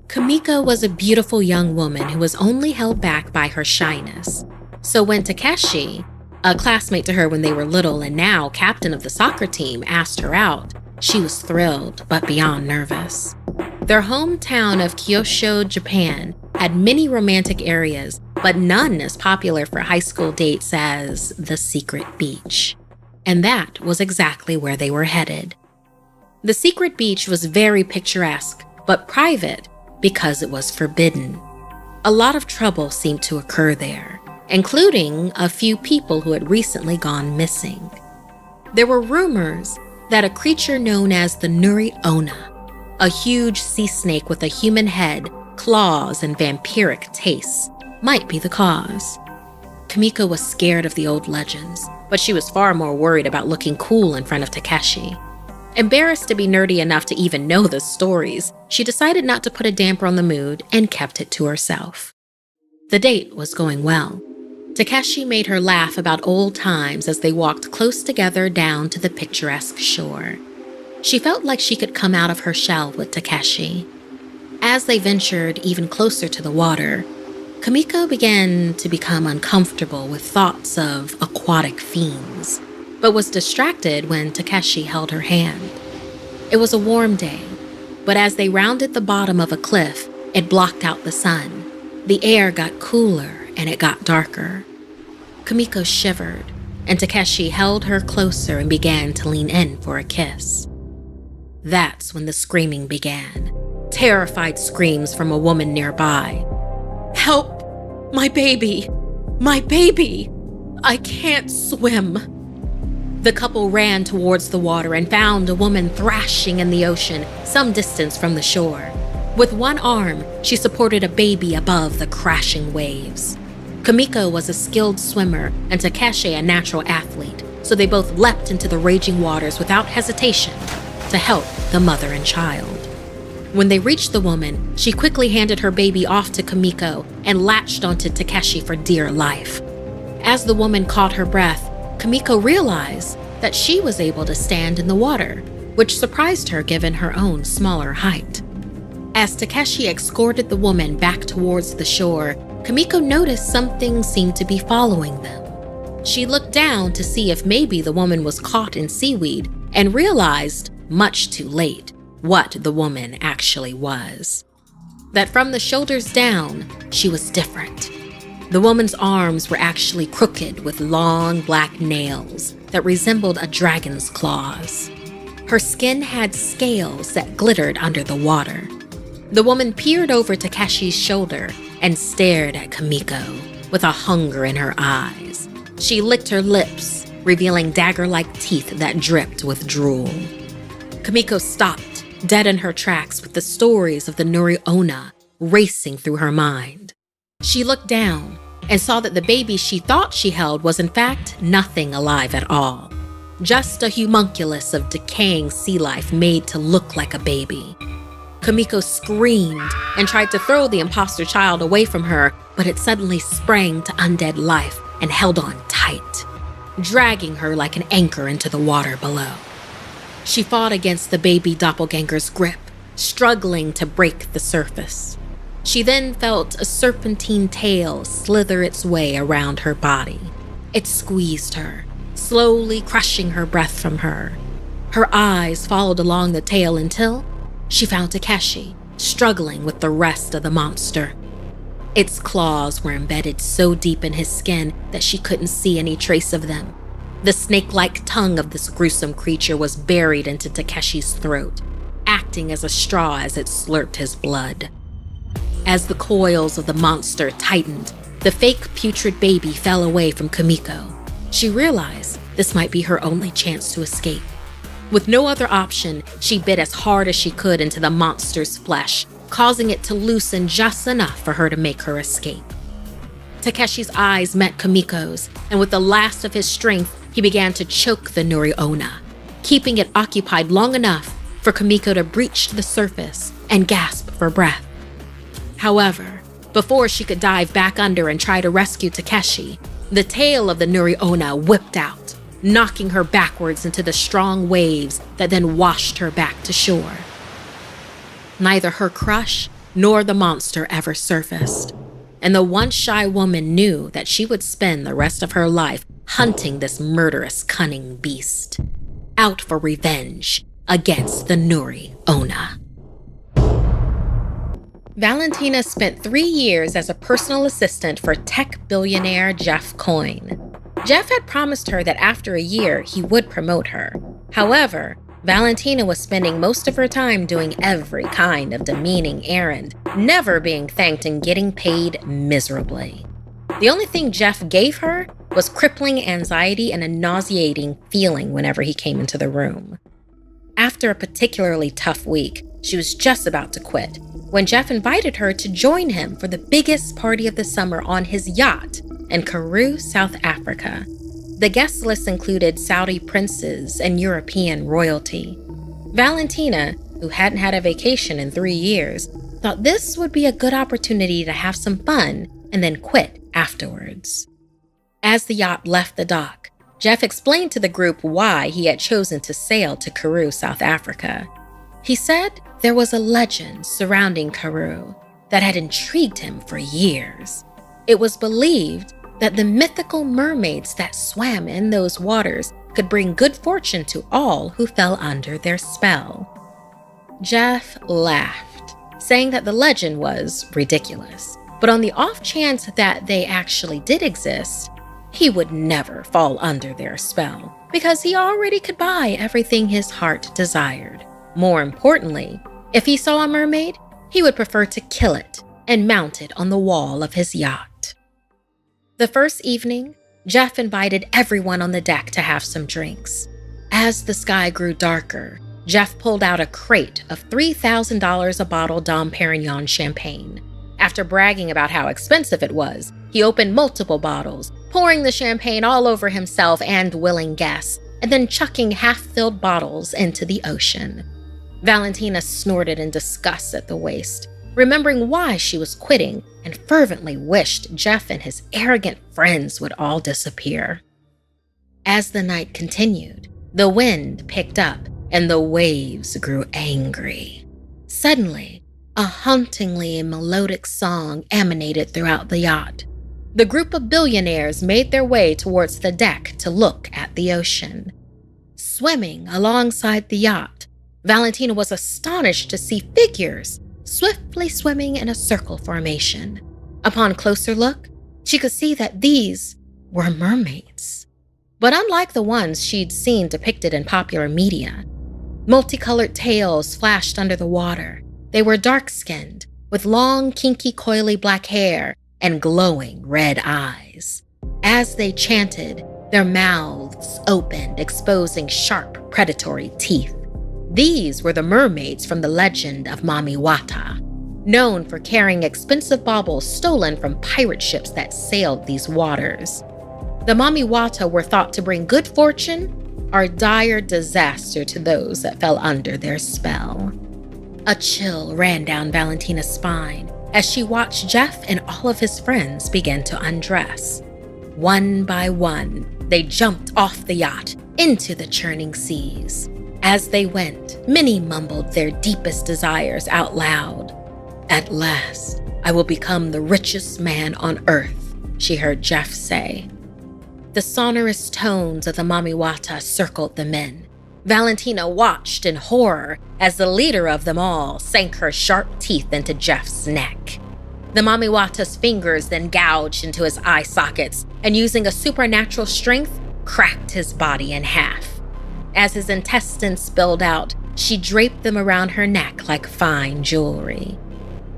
Kamiko was a beautiful young woman who was only held back by her shyness. So when Takeshi, a classmate to her when they were little and now captain of the soccer team, asked her out, she was thrilled but beyond nervous. Their hometown of Kyushu, Japan, had many romantic areas, but none as popular for high school dates as the secret beach. And that was exactly where they were headed. The secret beach was very picturesque, but private, because it was forbidden. A lot of trouble seemed to occur there, including a few people who had recently gone missing. There were rumors that a creature known as the Nuri Ona, a huge sea snake with a human head, claws, and vampiric tastes, might be the cause. Kamiko was scared of the old legends, but she was far more worried about looking cool in front of Takeshi. Embarrassed to be nerdy enough to even know the stories, she decided not to put a damper on the mood and kept it to herself. The date was going well. Takeshi made her laugh about old times as they walked close together down to the picturesque shore. She felt like she could come out of her shell with Takeshi. As they ventured even closer to the water, Kamiko began to become uncomfortable with thoughts of aquatic fiends, but was distracted when Takeshi held her hand. It was a warm day, but as they rounded the bottom of a cliff, it blocked out the sun. The air got cooler and it got darker. Kamiko shivered, and Takeshi held her closer and began to lean in for a kiss. That's when the screaming began. Terrified screams from a woman nearby. "Help! My baby! My baby! I can't swim!" The couple ran towards the water and found a woman thrashing in the ocean some distance from the shore. With one arm, she supported a baby above the crashing waves. Kamiko was a skilled swimmer and Takeshi a natural athlete, so they both leapt into the raging waters without hesitation to help the mother and child. When they reached the woman, she quickly handed her baby off to Kamiko and latched onto Takeshi for dear life. As the woman caught her breath, Kamiko realized that she was able to stand in the water, which surprised her given her own smaller height. As Takeshi escorted the woman back towards the shore, Kamiko noticed something seemed to be following them. She looked down to see if maybe the woman was caught in seaweed and realized, much too late, what the woman actually was. That from the shoulders down, she was different. The woman's arms were actually crooked with long black nails that resembled a dragon's claws. Her skin had scales that glittered under the water. The woman peered over Takeshi's shoulder and stared at Kamiko with a hunger in her eyes. She licked her lips, revealing dagger-like teeth that dripped with drool. Kamiko stopped, dead in her tracks with the stories of the Nuri Ona racing through her mind. She looked down and saw that the baby she thought she held was in fact nothing alive at all. Just a homunculus of decaying sea life made to look like a baby. Kamiko screamed and tried to throw the imposter child away from her, but it suddenly sprang to undead life and held on tight, dragging her like an anchor into the water below. She fought against the baby doppelganger's grip, struggling to break the surface. She then felt a serpentine tail slither its way around her body. It squeezed her, slowly crushing her breath from her. Her eyes followed along the tail until she found Takeshi, struggling with the rest of the monster. Its claws were embedded so deep in his skin that she couldn't see any trace of them. The snake-like tongue of this gruesome creature was buried into Takeshi's throat, acting as a straw as it slurped his blood. As the coils of the monster tightened, the fake putrid baby fell away from Kamiko. She realized this might be her only chance to escape. With no other option, she bit as hard as she could into the monster's flesh, causing it to loosen just enough for her to make her escape. Takeshi's eyes met Kamiko's, and with the last of his strength, he began to choke the Nuri Ona, keeping it occupied long enough for Kamiko to breach the surface and gasp for breath. However, before she could dive back under and try to rescue Takeshi, the tail of the Nuri Ona whipped out, knocking her backwards into the strong waves that then washed her back to shore. Neither her crush nor the monster ever surfaced, and the once shy woman knew that she would spend the rest of her life hunting this murderous, cunning beast, out for revenge against the Nuri Ona. Valentina spent 3 years as a personal assistant for tech billionaire Jeff Coyne. Jeff had promised her that after a year he would promote her. However, Valentina was spending most of her time doing every kind of demeaning errand, never being thanked and getting paid miserably. The only thing Jeff gave her was crippling anxiety and a nauseating feeling whenever he came into the room. After a particularly tough week, she was just about to quit when Jeff invited her to join him for the biggest party of the summer on his yacht in Karoo, South Africa. The guest list included Saudi princes and European royalty. Valentina, who hadn't had a vacation in 3 years, thought this would be a good opportunity to have some fun and then quit afterwards. As the yacht left the dock, Jeff explained to the group why he had chosen to sail to Karoo, South Africa. He said there was a legend surrounding Karoo that had intrigued him for years. It was believed that the mythical mermaids that swam in those waters could bring good fortune to all who fell under their spell. Jeff laughed, saying that the legend was ridiculous, but on the off chance that they actually did exist, he would never fall under their spell because he already could buy everything his heart desired. More importantly, if he saw a mermaid, he would prefer to kill it and mount it on the wall of his yacht. The first evening, Jeff invited everyone on the deck to have some drinks. As the sky grew darker, Jeff pulled out a crate of $3,000 a bottle Dom Perignon champagne. After bragging about how expensive it was, he opened multiple bottles, pouring the champagne all over himself and willing guests, and then chucking half-filled bottles into the ocean. Valentina snorted in disgust at the waste, remembering why she was quitting, and fervently wished Jeff and his arrogant friends would all disappear. As the night continued, the wind picked up and the waves grew angry. Suddenly, a hauntingly melodic song emanated throughout the yacht. The group of billionaires made their way towards the deck to look at the ocean. Swimming alongside the yacht, Valentina was astonished to see figures swiftly swimming in a circle formation. Upon closer look, she could see that these were mermaids. But unlike the ones she'd seen depicted in popular media, multicolored tails flashed under the water. They were dark-skinned, with long, kinky, coily black hair and glowing red eyes. As they chanted, their mouths opened, exposing sharp, predatory teeth. These were the mermaids from the legend of Mami Wata, known for carrying expensive baubles stolen from pirate ships that sailed these waters. The Mami Wata were thought to bring good fortune or dire disaster to those that fell under their spell. A chill ran down Valentina's spine as she watched Jeff and all of his friends begin to undress. One by one, they jumped off the yacht into the churning seas. As they went, many mumbled their deepest desires out loud. "At last, I will become the richest man on earth," she heard Jeff say. The sonorous tones of the Mami Wata circled the men. Valentina watched in horror as the leader of them all sank her sharp teeth into Jeff's neck. The Mami Wata's fingers then gouged into his eye sockets and, using a supernatural strength, cracked his body in half. As his intestines spilled out, she draped them around her neck like fine jewelry.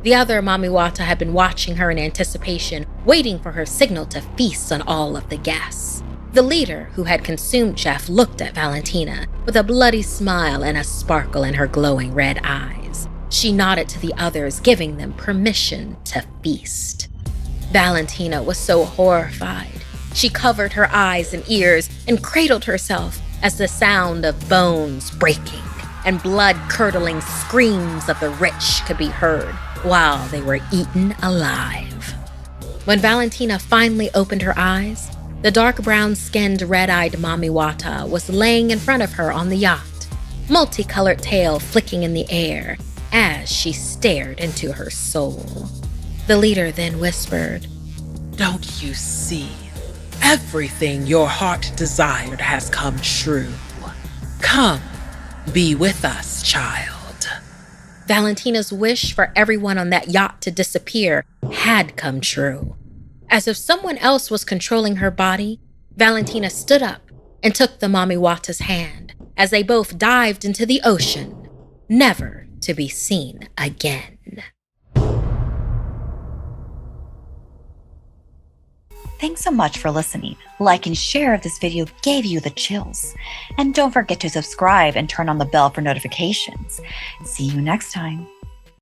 The other Mami Wata had been watching her in anticipation, waiting for her signal to feast on all of the guests. The leader, who had consumed Jeff, looked at Valentina with a bloody smile and a sparkle in her glowing red eyes. She nodded to the others, giving them permission to feast. Valentina was so horrified. She covered her eyes and ears and cradled herself as the sound of bones breaking and blood-curdling screams of the rich could be heard while they were eaten alive. When Valentina finally opened her eyes, the dark brown-skinned, red-eyed Mami Wata was laying in front of her on the yacht, multicolored tail flicking in the air as she stared into her soul. The leader then whispered, "Don't you see? Everything your heart desired has come true. Come, be with us, child." Valentina's wish for everyone on that yacht to disappear had come true. As if someone else was controlling her body, Valentina stood up and took the Mami Wata's hand as they both dived into the ocean, never to be seen again. Thanks so much for listening. Like and share if this video gave you the chills. And don't forget to subscribe and turn on the bell for notifications. See you next time.